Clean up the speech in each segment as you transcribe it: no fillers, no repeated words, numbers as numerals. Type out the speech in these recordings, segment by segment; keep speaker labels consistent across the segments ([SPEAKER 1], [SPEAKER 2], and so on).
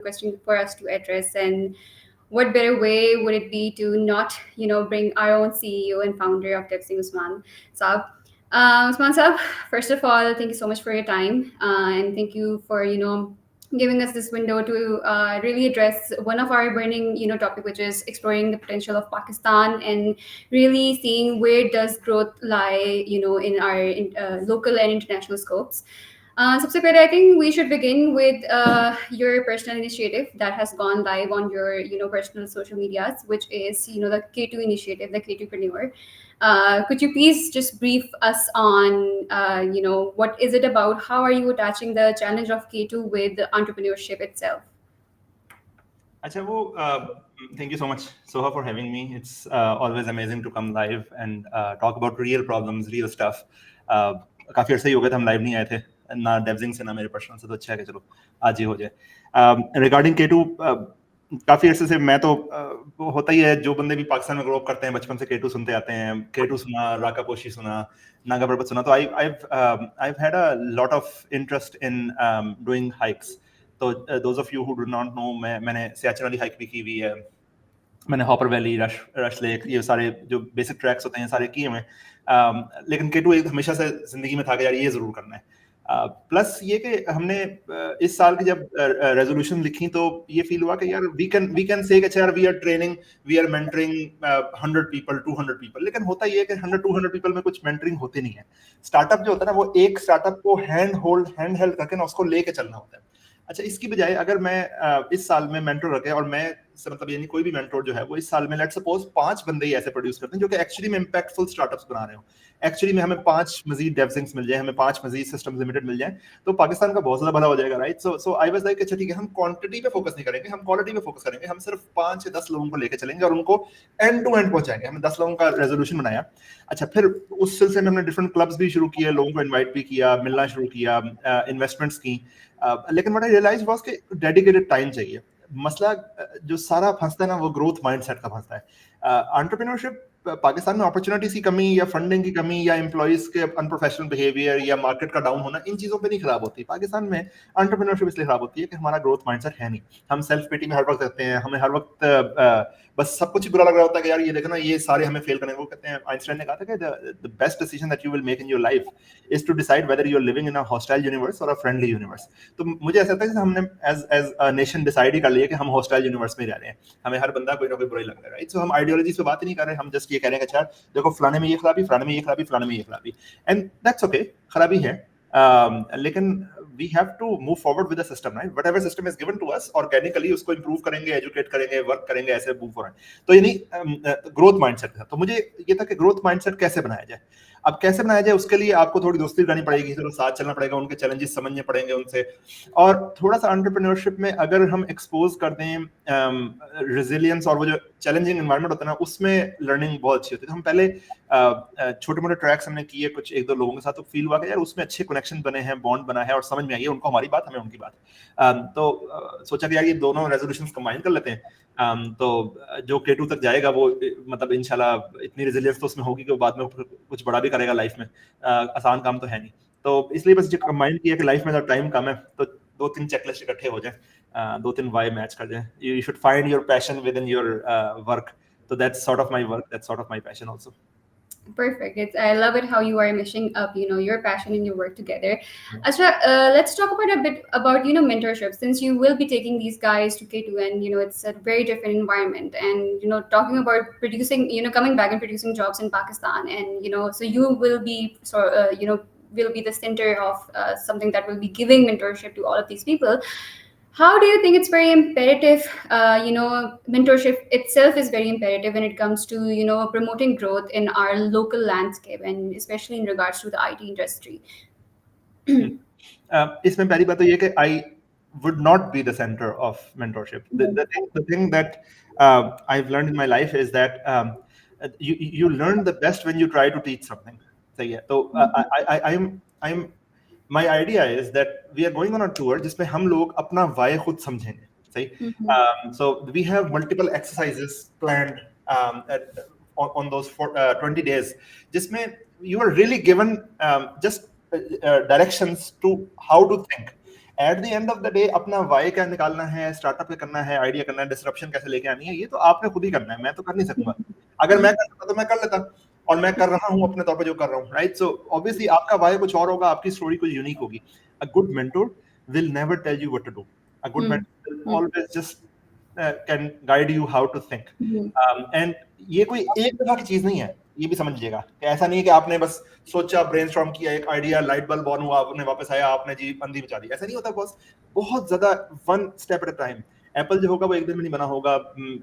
[SPEAKER 1] question for us to address, and what better way would it be to not, bring our own CEO and founder of Devsinc, Usman Saab. Usman Saab, first of all, thank you so much for your time, and thank you for, giving us this window to really address one of our burning, topic, which is exploring the potential of Pakistan and really seeing where does growth lie, in our local and international scopes. सबसे पहले I think we should begin with your personal initiative that has gone live on your personal social medias, which is the K2 initiative, the K2preneur. Could you please just brief us on what is it about? How are you attaching the challenge of K2 with entrepreneurship itself?
[SPEAKER 2] Acha, thank you so much, Soha, for having me. It's always amazing to come live and talk about real problems, real stuff. काफी अर्से ही हो गए थे हम live नहीं आए थे ना डेवजिंग से ना मेरे पर्सनल से, तो अच्छा है कि चलो आज ही हो जाए. रिगार्डिंग K2, काफी अर्से से मैं तो होता ही है, जो बंदे भी पाकिस्तान में ग्रो अप करते हैं बचपन से K2 सुनते आते हैं. K2 सुना, राका पोशी सुना, नागा पर्वत सुना. तो I've had a lot of interest in doing hikes. तो those of you who do not know, मैंने सियाचिन वाली हाइक भी की हुई है, मैंने हॉपर वैली, रश लेक, ये सारे जो बेसिक ट्रैक्स होते हैं सारे किए हुए. लेकिन K2 एक हमेशा से जिंदगी में था कि यार ये जरूर करना है. प्लस ये कि हमने इस साल की जब रेजोल्यूशन लिखी तो ये फील हुआ कि यार वी कैन से यार we are training, we are mentoring 100 people, 200 people. लेकिन होता ये है कि 100-200 पीपल में कुछ मेंटरिंग होती नहीं है. स्टार्टअप जो होता है ना, वो एक स्टार्टअप को हैंड हेल्ड करके ना उसको लेके चलना होता है. अच्छा, इसकी बजाय अगर मैं इस साल में मेंटर रखे, और मैं मतलब यानी कोई भी मेंटर जो है वो इस साल में लेट्स सपोज 5 बंदे ही ऐसे प्रोड्यूस करते हैं जो कि एक्चुअली में इंपैक्टफुल स्टार्टअप्स बना रहे हो. एक्चुअली में हमें 5 मजीद डेवसिंक्स मिल जाए, हमें 5 मजीद सिस्टम्स लिमिटेड मिल जाए, तो पाकिस्तान का बहुत ज्यादा भला हो जाएगा, right. So I was like अच्छा ठीक है, हम क्वांटिटी पे फोकस नहीं करेंगे, हम क्वालिटी पे फोकस करेंगे. हम सिर्फ 5 से 10 लोगों को लेकर चलेंगे और उनको एंड टू एंड पहुंचाएंगे. हमने 10 लोगों का रेजोल्यूशन बनाया. अच्छा, फिर उस सिलसिले में हमने डिफरेंट क्लब्स भी शुरू किए, लोगों को इन्वाइट भी किया, मिलना शुरू किया, इन्वेस्टमेंट्स की. लेकिन व्हाट आई रियलाइज वाज कि डेडिकेटेड टाइम चाहिए. मसला जो सारा फंसता है ना, वो ग्रोथ माइंडसेट का फंसता है. एंटरप्रेन्योरशिप पाकिस्तान में अपॉर्चुनिटीज की कमी या फंडिंग की कमी या एम्प्लॉइज के अनप्रोफेशनल बिहेवियर या मार्केट का डाउन होना, इन चीजों पे नहीं खराब होती. पाकिस्तान में एंटरप्रेन्योरशिप इसलिए खराब होती है कि हमारा ग्रोथ माइंडसेट है नहीं. हम सेल्फ पिटी में हर वक्त रहते हैं, हमें हर वक्त बस सब कुछ बुरा लग रहा होता है कि यार ये देखो ना, ये सारे हमें फेल करेंगे. वो कहते हैं, आइंस्टाइन ने कहा था कि the best decision that you will make in your life is to decide whether you are living in a hostile universe और अ फ्रेंडली यूनिवर्स. तो मुझे ऐसा लगता है कि हमने एज अ नेशन डिसाइड ही कर लिया कि हम हॉस्टाइल यूनिवर्स में रह रहे हैं. हमें हर बंदा कोई ना कोई बुरा ही लग रहा है, राइट. सो हम आइडियोलॉजी पे बात ही नहीं कर रहे, हम जस्ट ये कह रहे हैं कि अच्छा देखो फलाने में ये खराबी, फलाने में ये खराबी, फलाने में ये खराबी, एंड दैट्स ओके, खराबी है. लेकिन we have to move forward with the system, right? Whatever system is given to us, organically उसको improve करेंगे, educate करेंगे, work करेंगे, ऐसे move forward. तो यानी growth mindset था. तो मुझे ये था कि growth mindset कैसे बनाया जाए. अब कैसे बनाया जाए, उसके लिए आपको थोड़ी दोस्ती करनी पड़ेगी, थोड़ा साथ चलना पड़ेगा, उनके चैलेंजेस समझने पड़ेंगे उनसे, और थोड़ा सा एंटरप्रेन्योरशिप में अगर हम एक्सपोज कर दें रेजिलियंस और वो जो चैलेंजिंग एनवायरनमेंट होता है ना, उसमें लर्निंग बहुत अच्छी होती है. हम पहले छोटे मोटे ट्रैक्स हमने किए कुछ 1-2 लोगों के साथ, तो फील हुआ कि यार उसमें अच्छे कनेक्शन बने हैं, बॉन्ड बना है, और समझ में आई है उनको हमारी बात, हमें उनकी बात. तो सोचा कि यार ये दोनों रेजोल्यूशंस कंबाइन कर लेते हैं. तो जो K2 तक जाएगा वो मतलब इंशाल्लाह इतनी रेजिलियंस तो उसमें होगी कि वो बाद में कुछ बड़ा भी करेगा लाइफ में. आसान काम तो है नहीं. तो इसलिए बस जो कंबाइन किया कि लाइफ में जब टाइम कम है तो 2-3 चेकलिस्ट इकट्ठे हो जाए, 2-3 वाई मैच कर जाए. You should find your passion with in your work. So that's sort of my work, that's sort of my passion also.
[SPEAKER 1] Perfect. I love it how you are meshing up, your passion and your work together. Ashra, let's talk about a bit about, mentorship, since you will be taking these guys to K2, and, it's a very different environment. And, talking about producing, coming back and producing jobs in Pakistan. And, so you will be, will be the center of something that will be giving mentorship to all of these people. How do you think it's very imperative, mentorship itself is very imperative when it comes to, promoting growth in our local landscape, and especially in regards to the IT industry?
[SPEAKER 2] इसमें पहली बात तो ये कि I would not be the center of mentorship. The thing that I've learned in my life is that you learn the best when you try to teach something. सही है. तो I'm my idea is that we are going on a tour जिसमें हम लोग अपना why खुद समझेंगे. सही. So we have multiple exercises planned on those 20 days जिसमें you are really given just directions to how to think. Eight the end of the day अपना Y क्या निकालना है, स्टार्टअप क्या करना है, आइडिया करना है, डिसरप्शन कैसे लेके आनी है, ये तो आपने खुद ही करना है, मैं तो कर नहीं सकूंगा। अगर मैं कर सकता तो मैं कर लेता, और मैं कर रहा हूँ अपने तौर पर जो कर रहा हूँ, राइट। सो ऑब्वियसली आपका वाई कुछ और होगा, आपकी स्टोरी कुछ यूनिक होगी। A good mentor will never tell you what to do, a good mentor will always just can guide you how to think. And ये कोई एक दफा की चीज नहीं है, ये भी समझ लीजिएगा कि ऐसा नहीं है कि आपने बस सोचा, ब्रेनस्टॉर्म किया, एक आइडिया, लाइट बल्ब ऑन हुआ, आपने वापस आया, आपने जी बंदी बचा दी, ऐसा नहीं होता बॉस। बहुत ज्यादा one step at a time. Apple जो होगा वो एक दिन में नहीं बना होगा,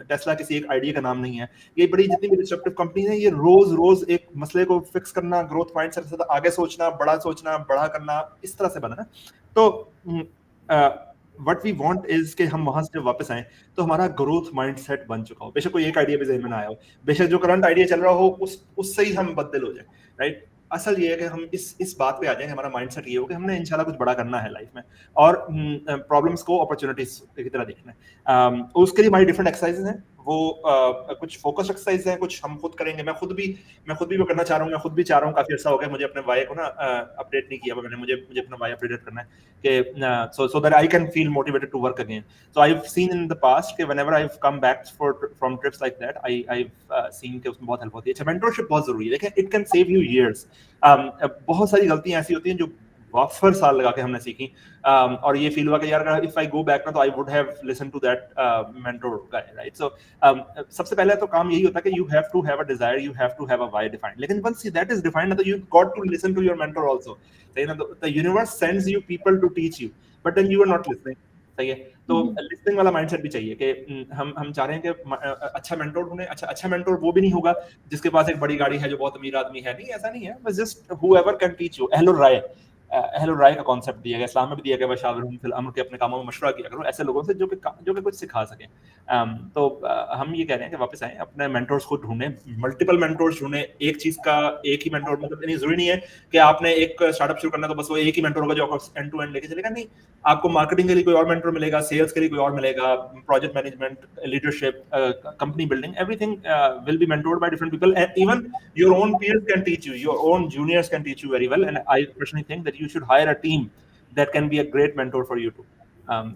[SPEAKER 2] टेस्ला किसी एक आइडिया का नाम नहीं है। ये बड़ी जितनी भी डिस्ट्रप्टिव कंपनी है, ये रोज रोज एक मसले को फिक्स करना, ग्रोथ माइंडसेट से आगे सोचना, बड़ा करना, इस तरह से बना ना। तो व्हाट वी वांट इज कि हम वहां से वापस आए तो हमारा ग्रोथ माइंडसेट बन चुका हो। बेशक कोई एक आइडिया भी ज़हन में ना आया हो, बेशक जो करंट आइडिया चल रहा हो उससे ही हम बदल हो जाए, राइट। असल ये है कि हम इस बात पे आ जाए, हमारा माइंडसेट ये हो कि हमने इंशाल्लाह कुछ बड़ा करना है लाइफ में, और प्रॉब्लम्स को अपॉर्चुनिटीज की तरह देखना है। उसके लिए हमारी डिफरेंट एक्सरसाइजेज हैं, वो कुछ फोकस एक्सरसाइज हैं, कुछ हम खुद करेंगे। मैं खुद भी वो करना चाह रहा हूँ। मैं खुद भी चाह रहा हूँ, काफी अर्सा हो गया मुझे अपने वाई को ना अपडेट नहीं किया, मैंने मुझे अपना वाई अपडेट करना है कि so that I can feel motivated to work again. So I've seen in the past कि whenever I've come back from trips like that, I've seen कि उसमें बहुत हेल्प होती है। अच्छा, मेंटरशिप बहुत जरूरी है, लेकिन it can save you years। बहुत सारी गलतियां ऐसी होती हैं जो वाफर साल लगा के हमने सीखी, और ये फील हुआ कि यार इफ आई गो बैक ना तो I would have listen to that mentor guy, right. So सबसे पहले तो काम यही होता है कि you have to have a desire, you have to have a why defined. लेकिन वंस दैट इज डिफाइंड तो you got to listen to your mentor also, सही ना। The universe sends you people to teach you, but then you are not listening, सही है। तो listening वाला mindset भी चाहिए कि हम चाह रहे हैं कि अच्छा मेंटोर ढूंढे। अच्छा मेंटोर वो भी नहीं होगा जिसके पास एक बड़ी गाड़ी है, जो बहुत अमीर आदमी है, नहीं, ऐसा नहीं है। बस just whoever can teach you. अहलुर राय का कॉन्सेप्ट दिया गया, इस्लाम में भी दिया गया, वशावरहुम फिल अम्र, के अपने कामों में मशवरा किया करो ऐसे लोगों से जो कि कुछ सिखा सकें। तो हम ये कह रहे हैं कि वापस आए, अपने मेंटोर्स को ढूंढें, मल्टीपल मेंटोर्स ढूंढें। एक चीज का एक ही मेंटोर, मतलब इतनी जरूरी नहीं है कि आपने एक स्टार्टअप शुरू करना तो बस वो एक ही मेंटोर होगा जो आपको एंड टू एंड लेके चलेगा, नहीं। आपको मार्केटिंग के लिए कोई और मेंटोर मिलेगा, सेल्स के लिए कोई और मिलेगा, project management, leadership, company building, everything will be mentored by different people, and even your own peers can teach you, your own juniors can teach you very well, and I personally think that you should hire a team that can be a great mentor for you too.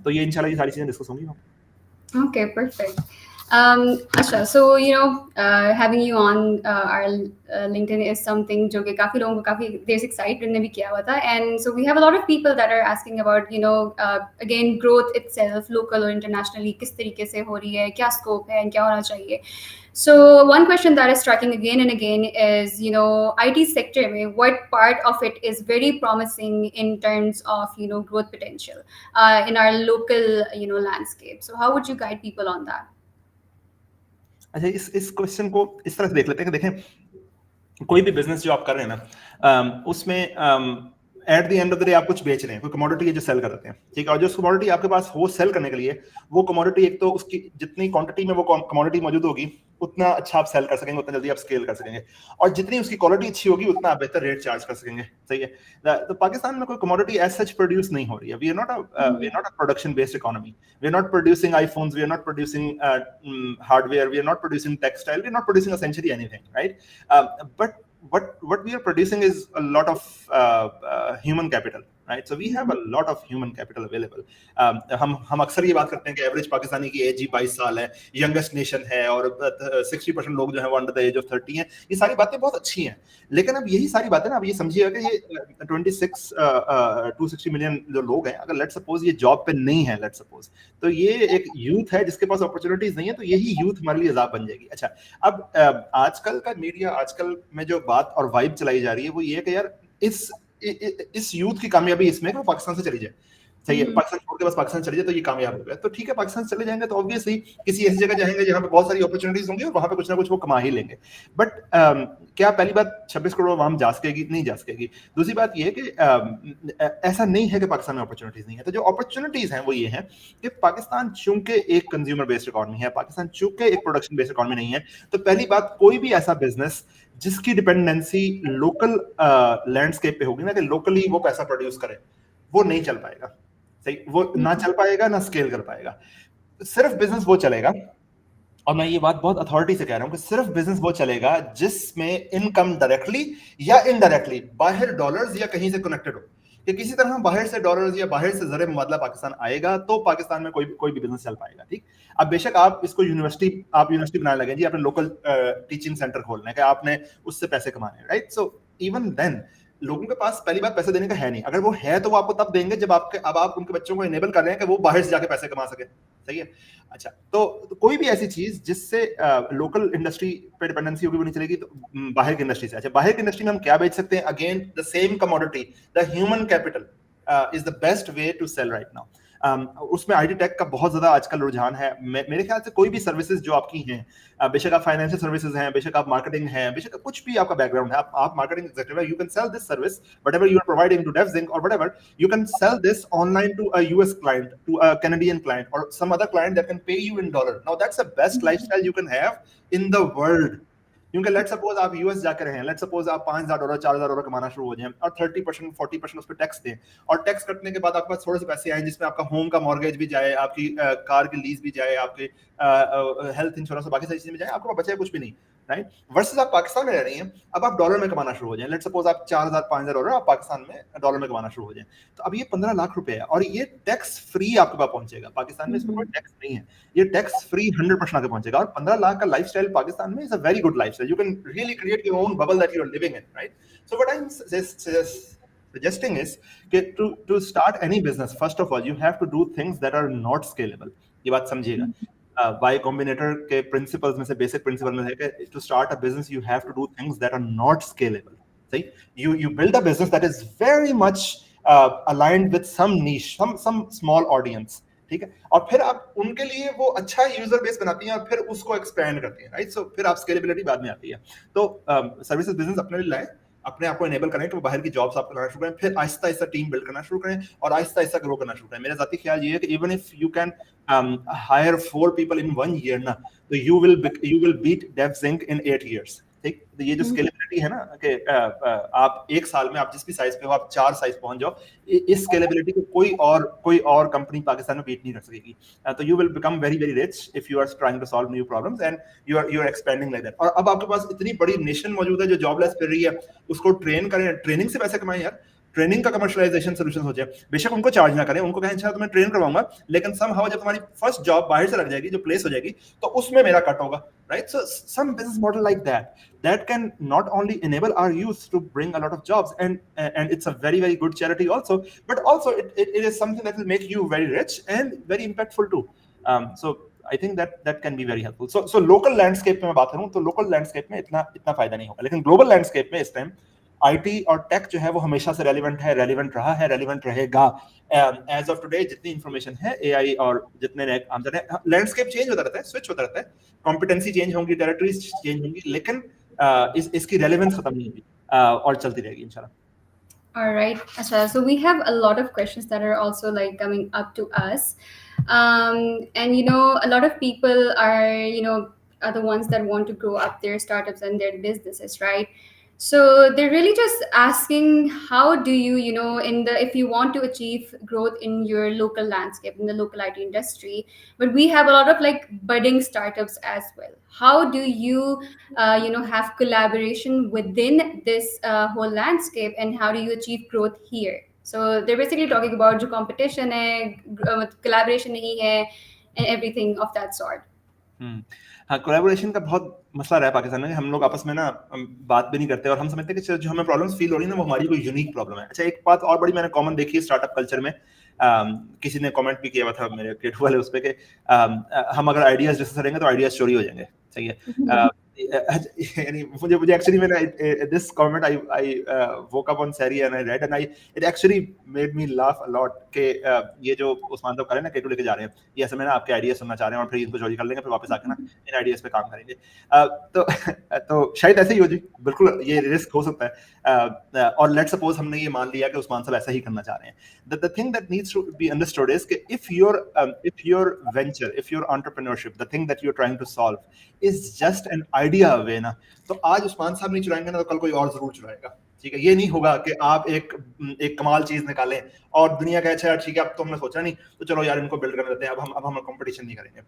[SPEAKER 2] तो ये इंशाल्लाह ये सारी चीजें discuss होंगी।
[SPEAKER 1] Okay, perfect. Asha, so having you on our LinkedIn is something जो कि काफी लोगों को काफी देर से excited ने भी किया हुआ था, and so we have a lot of people that are asking about again growth itself, local or internationally, किस तरीके से हो रही है, क्या scope है, and क्या होना चाहिए. So one question that is striking again and again is, IT sector में what part of it is very promising in terms of growth potential in our local landscape. So how would you guide people on that?
[SPEAKER 2] अच्छा, इस question को इस तरह से देख लेते हैं कि देखें, कोई भी बिजनेस जो आप कर रहे हैं ना, उसमें eight the end of the day आप कुछ बेच रहे हैं, कोई कमोडिटी है जो सेल कर देते हैं, ठीक है। और जो कमोडिटी आपके पास हो सेल करने के लिए, वो कमोडिटी एक तो उसकी जितनी क्वांटिटी में वो कमोडिटी मौजूद होगी, उतना अच्छा आप सेल कर सकेंगे, उतना जल्दी आप स्केल कर सकेंगे, और जितनी उसकी क्वालिटी अच्छी होगी उतना आप बेहतर रेट चार्ज कर सकेंगे, सही है। तो पाकिस्तान में कोई कमोडिटी एज सच प्रोड्यूस नहीं हो रही है। We are not a production based economy. We are not producing iPhones, we are not producing hardware, we are not producing textile, we are not producing essentially anything, right. But what we are producing is a lot of human capital, right? So we have a lot of human capital available. हम अक्सर ये बात करते हैं कि average Pakistani की as ही 22 साल है, यंगेस्ट नेशन है, और 60% लोग जो है वो अंडर द एज ऑफ 30 हैं। ये सारी बातें बहुत अच्छी हैं, लेकिन अब यही सारी बातें ना, अब ये समझिएगा कि ये 260 मिलियन जो लोग हैं, अगर लेट सपोज ये जॉब पे नहीं है, लेट सपोज, तो ये एक यूथ है जिसके पास अपॉर्चुनिटीज नहीं है, तो यही यूथ हमारे लिए अजाब बन जाएगी। अच्छा, अब आजकल का मीडिया, आजकल में जो बात और वाइब चलाई जा रही है वो ये कि यार इस यूथ की कामयाबी इसमें कि वो पाकिस्तान से चली जाए, सही है। पाकिस्तान छोड़ के बस पाकिस्तान चले जाए तो ये कामयाब हो गया, तो ठीक है, पाकिस्तान चले जाएंगे तो ऑब्वियसली किसी ऐसी जगह जाएंगे जहां पे बहुत सारी अपॉर्चुनिटीज होंगी और वहां पे कुछ ना कुछ वो कमा ही लेंगे। बट क्या पहली बात 26 करोड़ आवाम जा सकेगी? नहीं जा सकेगी। दूसरी बात ये है कि ऐसा नहीं है कि पाकिस्तान में अपॉर्चुनिटीज नहीं है। तो जो अपॉर्चुनिटीज हैं वो ये है कि पाकिस्तान चूंकि एक कंज्यूमर बेस्ड इकोनॉमी है, पाकिस्तान चूंकि एक प्रोडक्शन बेस्ड इकोनॉमी नहीं है, तो पहली बात, कोई भी ऐसा बिजनेस जिसकी डिपेंडेंसी लोकल लैंडस्केप पे होगी ना, कि लोकली वो पैसा प्रोड्यूस करे, वो नहीं चल पाएगा, सही। वो ना चल पाएगा, ना स्केल कर पाएगा। सिर्फ बिजनेस वो चलेगा, और मैं ये बात बहुत अथॉरिटी से कह रहा हूं कि सिर्फ बिजनेस वो चलेगा जिसमें इनकम डायरेक्टली या इनडायरेक्टली बाहर डॉलर्स या कहीं से कनेक्टेड हो। कि किसी तरह बाहर से डॉलर्स या बाहर से ज़र मुबादला पाकिस्तान आएगा तो पाकिस्तान में कोई भी बिजनेस चल पाएगा। ठीक, अब बेशक आप इसको यूनिवर्सिटी बनाने लगे जी, आपने लोकल टीचिंग सेंटर खोलना है कि आपने उससे पैसे कमाने हैं, राइट। सो इवन देन लोगों के पास पहली बात पैसे देने का है नहीं, अगर वो है तो वो आपको तब देंगे जब अब आप उनके बच्चों को इनेबल कर रहे हैं कि वो बाहर से जाके पैसे कमा सके। सही है। अच्छा, तो कोई भी ऐसी चीज जिससे लोकल इंडस्ट्री पे डिपेंडेंसी होगी वो नहीं चलेगी, तो बाहर की इंडस्ट्री से। अच्छा, बाहर की इंडस्ट्री में हम क्या बेच सकते हैं? Again the same commodity, the human capital is the best way to sell right now. उसमें आईटी टेक का बहुत ज्यादा आजकल रुझान है। मेरे ख्याल से कोई भी सर्विसेज जो आपकी हैं, बेशक आप फाइनेंशियल सर्विसेज हैं, बेशक आप मार्केटिंग हैं, बेशक कुछ भी आपका बैकग्राउंड है, आप मार्केटिंग एग्जीक्यूटिव है, you can sell this service whatever you are providing to Devsinc or whatever, you can sell this online to a US client, to a Canadian client, or some other client that can pay you in dollar. Now that's the best lifestyle you can have in the world. क्योंकि let suppose आप US जाकर हैं, let suppose आप $5,000 $4,000 कमाना शुरू हो जाए और 30% 40% उस पर टैक्स दें, और टैक्स कटने के बाद आपके पास थोड़े से पैसे आए जिसमें आपका होम का मॉर्गेज भी जाए, आपकी कार की लीज भी जाए, आपके हेल्थ इंश्योरेंस और बाकी सारी चीजें भी जाए, आपको बचे कुछ भी नहीं, राइट। वर्सेस आप पाकिस्तान में रह रही हैं, अब आप डॉलर में कमाना शुरू हो जाए, लेट सपोज आप $4,000 $5,000 आप पाकिस्तान में डॉलर में कमाना शुरू हो जाए, तो अब ये 15 लाख रुपए है और ये टैक्स फ्री आपके पास पहुंचेगा। पाकिस्तान में इसमें कोई टैक्स नहीं है, ये टैक्स फ्री 100% आगे पहुंचेगा। और 15 लाख का लाइफस्टाइल पाकिस्तान में is a very good lifestyle, you can really create your own bubble that you are living in, right? So what I'm suggesting is that to start any business, first of all you have to do things that are not scalable. ये बात समझिएगा। Y Combinator के principles में से basic principle में है कि to start a business you have to do things that are not scalable. सही, you build a business that is very much aligned with some niche, some small audience, ठीक है, और फिर आप उनके लिए वो अच्छा यूजर बेस बनाती हैं और फिर उसको एक्सपेंड करती हैं, राइट। सो फिर आप स्केलेबिलिटी बाद में आती है। तो सर्विसेज बिजनेस अपने लिए लाएं, अपने आप को इनेबल करें कि वो बाहर की जॉब्स आपको लगाना शुरू करें, फिर आहिस्ता आहिस्ता टीम बिल्ड करना शुरू करें और आहिस्ता आहिस्ता ग्रो करना शुरू करें। मेरा जाती ख्याल ये है कि even if you can hire 4 people in 1 year ना, तो you will beat Devsinc in 8 years। ठीक, तो ये जो स्केलेबिलिटी है ना कि आप एक साल में आप जिस भी साइज पे हो आप 4 साइज पहुंच जाओ, इस स्केलेबिलिटी को कोई और कंपनी पाकिस्तान में बीट नहीं कर सकेगी। तो you will become very very rich if you are trying to solve new problems and you are expanding like that. और अब आपके पास इतनी बड़ी नेशन मौजूद है जो जॉबलेस फिर रही है, उसको ट्रेन करें, ट्रेनिंग से पैसे कमाएं यार, ट्रेनिंग का कमर्शियलाइजेशन सोल्यूशन हो जाए। बेशक उनको चार्ज ना करें, उनको कहें अच्छा तुम्हें ट्रेन करवाऊंगा, लेकिन समहाउ जब तुम्हारी फर्स्ट जॉब बाहर से लग जाएगी, जो प्लेस हो जाएगी, तो उसमें मेरा कट होगा, right. So some business model like that can not only enable our youth to bring a lot of jobs and it's a very very good charity also, but also it is something that will make you very rich and very impactful too. So I think that can be very helpful. So local landscape में मैं बात करूं तो local landscape में इतना फायदा नहीं होगा, लेकिन global landscape में इस टाइम आईटी और टेक जो है वो हमेशा से रेलिवेंट रहा है, रेलिवेंट रहेगा। एज ऑफ टुडे जितनी इंफॉर्मेशन है एआई और जितने लैंडस्केप चेंज होता रहता है, स्विच होता रहता है, कॉम्पिटेंसी चेंज होंगी, टेरिटरीज चेंज होंगी, लेकिन इसकी रेलेवेंस खत्म नहीं होगी और चलती रहेगी इंशाल्लाह।
[SPEAKER 1] All right, Asha. So we have a lot of questions that are also like coming up to us, and a lot of people are the ones that want to grow up their startups and their businesses, right? So they're really just asking, how do you, if you want to achieve growth in your local landscape, in the local IT industry, but we have a lot of like budding startups as well. How do you, have collaboration within this whole landscape, and how do you achieve growth here? So they're basically talking about जो competition है, collaboration नहीं है, and everything of that sort.
[SPEAKER 2] हाँ, collaboration का बहुत मसला रहा है पाकिस्तान में। हम लोग आपस में ना बात भी नहीं करते और हम समझते हैं कि जो हमें प्रॉब्लम्स फील हो रही है ना वो हमारी कोई यूनिक प्रॉब्लम है। अच्छा, एक बात और बड़ी मैंने कॉमन देखी है स्टार्टअप कल्चर में, किसी ने कमेंट भी किया हुआ था मेरे क्रिएटिव वाले उस पे कि हम अगर आइडियाज डिस्कस करेंगे तो आइडियाज चोरी हो जाएंगे। सही है। यानी मुझे एक्चुअली मैंने this comment I woke up on Sari and I read and it actually made me laugh a lot कि ये जो उस्मान साहब करें ना केटू लेके जा रहे हैं, ये ऐसे में ना आपके आइडिया सुनना चाह रहे हैं और फिर इनको चोरी कर लेंगे, फिर वापस आके ना इन आइडियाज पे काम करेंगे। तो शायद ऐसे ही हो जी, बिल्कुल ये रिस्क हो सकता है। और लेट सपोज हमने ये मान लिया कि उस्मान साहब ऐसा ही करना चाह रहे हैं। The thing that needs to be understood is कि if your venture, if your entrepreneurship, the thing that you're trying to solve is just an idea away ना, तो आज उस्मान साहब नहीं चुराएंगे ना तो कल कोई और जरूर चुराएगा। ठीक है, ये नहीं होगा कि आप एक कमाल चीज निकालें और दुनिया का अच्छा ठीक है अब तो हमने सोचा नहीं तो चलो यार इनको बिल्ड करने देते हैं, अब हम कंपटीशन नहीं करेंगे।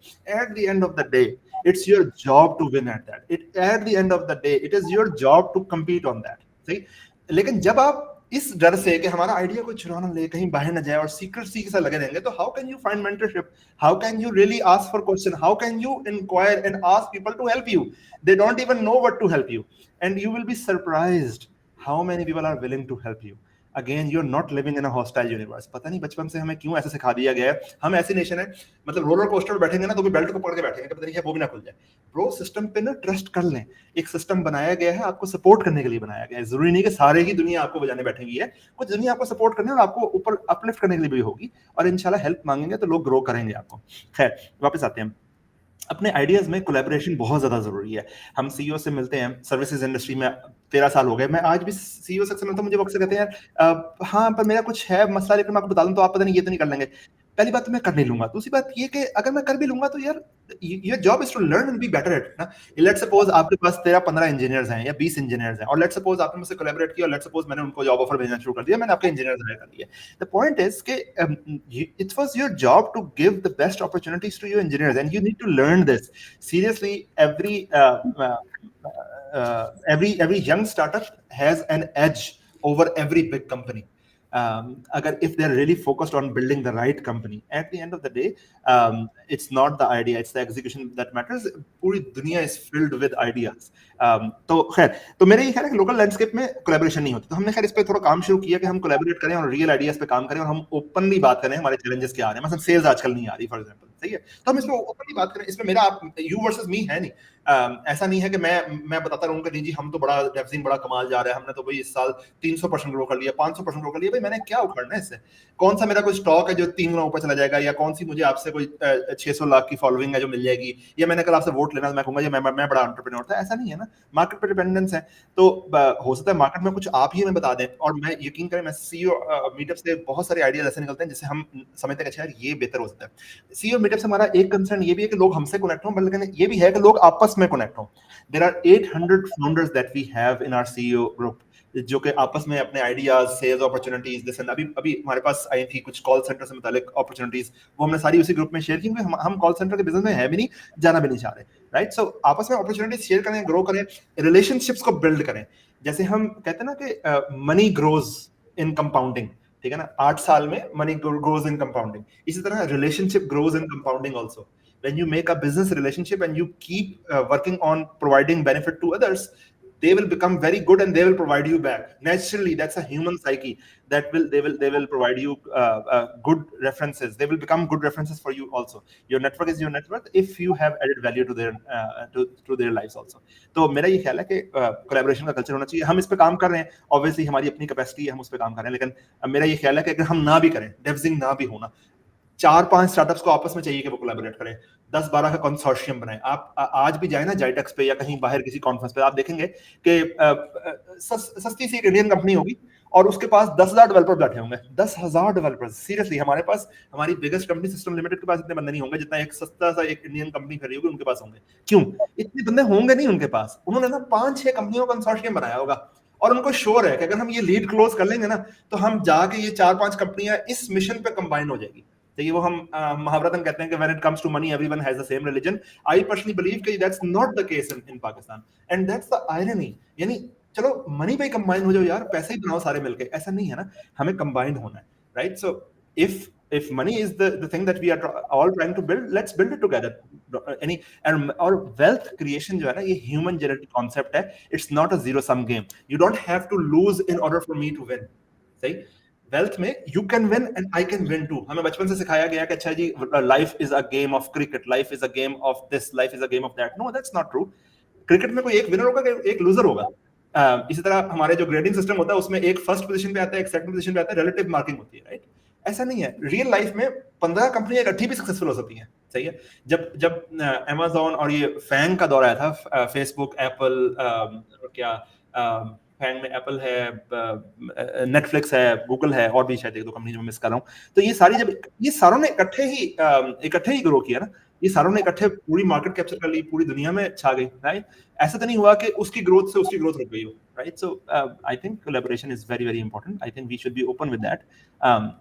[SPEAKER 2] At the end of the day it's your job to win at the end of the day it is your job to compete on that. सही, लेकिन जब आप इस डर से कि हमारा आइडिया कोई चुरा ना ले, कहीं बाहर ना जाए और सीक्रेट सी के साथ लगे रहेंगे, तो how can you find mentorship? How can you really ask for question? How can you inquire and ask people to help you? They don't even know what to help you, and you will be surprised how many people are willing to help you. Again, you are not living in a hostile universe. पता नहीं बचपन से हमें क्यों ऐसे सिखा दिया गया है. हम ऐसी नेशन है, मतलब रोलर कोस्टर पर बैठेंगे ना तो भी बेल्ट को पकड़ के बैठेंगे, पता नहीं है वो भी ना खुल जाए. ब्रो, सिस्टम पे ना ट्रस्ट कर लें. एक सिस्टम बनाया गया है, आपको सपोर्ट करने के लिए बनाया गया है. जरूरी नहीं कि सारे ही दुनिया आपको बजाने बैठी हुई है. कुछ दुनिया आपको सपोर्ट करने और आपको ऊपर अपलिफ्ट करने के लिए भी होगी, और इंशाल्लाह हेल्प मांगेंगे तो लोग ग्रो करेंगे आपको. खैर, वापस आते हैं. अपने आइडियाज में कोलैबोरेशन बहुत ज्यादा जरूरी है. हम सीईओ से मिलते हैं, सर्विसेज इंडस्ट्री में 13 साल हो गए. मैं आज भी सीईओ से मिलता हूं, मुझे वो अक्सर कहते हैं यार हाँ पर मेरा कुछ है मसला, लेकिन मैं आपको बता दूं तो आप पता नहीं ये तो नहीं कर लेंगे. पहली बात तो मैं कर नहीं लूंगा. दूसरी बात ये कि अगर मैं कर भी लूंगा तो यार your job is to learn and be better at it ना. लेट्स सपोज आपके पास 13-15 इंजीनियर्स हैं या 20 इंजीनियर्स हैं, और लेट्स सपोज आपने मुझसे कोलैबोरेट किया, और लेट्स सपोज मैंने उनको जॉब ऑफर भेजना शुरू कर दिया, मैंने आपके इंजीनियर्स हायर कर दिए. द पॉइंट इज कि it was your job to give the best opportunities to your engineers, and you need to learn this seriously. Every young startup has an edge over every big company. Agar if they're really focused on building the right company, at the end of the day, it's not the idea, it's the execution that matters. पूरी दुनिया is filled with ideas. तो खैर, तो मेरा ये ख्याल है कि लोकल लैंडस्केप में कोलैबोरेशन नहीं होती. तो हमने खैर इस पे थोड़ा काम शुरू किया कि हम कोलैबोरेट करें और रियल आइडियाज पे काम करें, और हम ओपनली बात करें हमारे चैलेंजेस क्या आ रहे हैं. मतलब सेल्स आजकल नहीं आ रही फॉर एग्जांपल, सही है, तो हम इसमें ओपनली बात करें. इसमें मेरा आप यू वर्सेस मी है नहीं. ऐसा नहीं है कि मैं बताता रहूंगा नहीं जी हम तो बड़ा डेवसिंक बड़ा कमाल जा रहा है, हमने तो भाई इस साल 300% ग्रो कर लिया, 500% ग्रो कर लिया. भाई मैंने क्या उखाड़ना है इससे? कौन सा मेरा कोई स्टॉक है जो 3 गुना ऊपर चला जाएगा, या कौन सी मुझे आपसे कोई 600 लाख की फॉलोइंग है जो मिल जाएगी, या मैंने कल आपसे वोट लेना मैं कहूंगा ये मैं बड़ा एंटरप्रेन्योर था? ऐसा नहीं है ना. मार्केट पर डिपेंडेंस है. तो हो सकता है मार्केट में कुछ आप ही हमें बता दें, और मैं यकीन करें, मैं सीईओ मीटअप से बहुत सारे आइडियाज ऐसे निकलते हैं जिससे हम समझते हैं अच्छा यार ये बेहतर हो सकता है. सीईओ मीटअप से हमारा एक कंसर्न ये भी है कि लोग हमसे कनेक्ट हों, बल्कि ये भी है कि लोग आपस में कनेक्ट हों. There are 800 founders that we have in our CEO group, जो कि आपस में अपने आइडियाज, सेल्स अपॉर्चुनिटीज, जैसे अभी हमारे पास आई थी कुछ कॉल सेंटर से मुतालिक अपॉर्चुनिटीज, वो हमने सारी उसी ग्रुप में शेयर की, क्योंकि हम कॉल सेंटर के बिजनेस में है भी नहीं, जाना भी नहीं चाह रहे. राइट. सो आपस में अपॉर्चुनिटीज शेयर करें, ग्रो करें, रिलेशनशिप्स को बिल्ड करें. जैसे हम कहते हैं ना कि मनी ग्रोज इन कंपाउंडिंग, ठीक है ना, 8 साल में मनी ग्रोज इन कंपाउंडिंग. इसी तरह relationship grows in compounding also. When you make a business relationship and you keep working on providing benefit to others, they will become very good and they will provide you back naturally. That's a human psyche. They will provide you good references. They will become good references for you also. Your network is your network if you have added value to their to their lives also. तो मेरा ये ख्याल है कि collaboration का culture होना चाहिए. हम इस पे काम कर रहे हैं, ऑब्वियसली हमारी अपनी कैपेसिटी है, हम उस पे काम कर रहे हैं, लेकिन मेरा ये ख्याल है कि अगर हम ना भी करें, डेवजिंग ना भी होना, 4-5 स्टार्टप्स को आपस में चाहिए कि वो कोलैबोरेट करें, 10-12 का कंसोर्शियम बनाएं. आप आज भी जाए ना जाइटेक्स पे या कहीं बाहर किसी कॉन्फ्रेंस पे, आप देखेंगे कि सस्ती सी एक इंडियन कंपनी होगी और उसके पास 10,000 डेवलपर बैठे होंगे. 10,000 डेवलपर्स. सीरियसली, हमारे पास, हमारी बिगेस्ट कंपनी सिस्टम लिमिटेड के पास इतने बंदे नहीं होंगे जितना एक सस्ता सा एक इंडियन कंपनी खड़ी होगी उनके पास होंगे. क्यों? इतने बंदे होंगे नहीं उनके पास. उन्होंने ना 5-6 कंपनियों का कंसोर्शियम बनाया होगा, और उनको श्योर है कि अगर हम ये लीड क्लोज कर लेंगे ना तो हम जाके ये 4-5 कंपनियां इस मिशन पे कंबाइन हो जाएगी. तो ये वो हम महाभारत में कहते हैं कि when it comes to money everyone has the same religion. I personally believe कि that's not the case in Pakistan, and that's the irony. यानी चलो मनी पे कंबाइन हो जाओ यार, पैसे ही बनाओ सारे मिलके, ऐसा नहीं है ना. हमें कंबाइन होना है. Right. So if money is the thing that we are all trying to build, let's build it together. Any और wealth creation जो है ना, ये human generated concept है. It's not a zero sum game. You don't have to lose in order for me to win. सही. Wealth में you can win and I can win too. हमें बचपन से सिखाया गया कि अच्छा जी life is a game of cricket, life is a game of this, life is a game of that. No, that's not true. Cricket में कोई एक विनर होगा, एक लूजर होगा. इसी तरह हमारे जो ग्रेडिंग सिस्टम होता है उसमें एक फर्स्ट पोजीशन पे आता है, एक सेकंड पोजीशन पे आता है, रिलेटिव मार्किंग होती है. राइट. ऐसा नहीं है. रियल लाइफ में 15 कंपनियां इकट्ठी भी सक्सेसफुल हो सकती हैं. सही है. जब अमेजोन और ये फैंग का दौर आया था, फेसबुक, एप्पल, क्या फैंग में एप्पल है, नेटफ्लिक्स है, गूगल है, और भी शायद एक दो कंपनी जो मैं मिस कर रहा हूँ. तो ये सारी जब ये सारों ने इकट्ठे ही ग्रो किया ना, ये सारों ने इकट्ठे पूरी मार्केट कैप्चर कर ली, पूरी दुनिया में छा गई. राइट. ऐसा तो नहीं हुआ कि उसकी ग्रोथ से उसकी ग्रोथ रुक गई हो. Right. So I think collaboration is very very important. I think we should be open with that,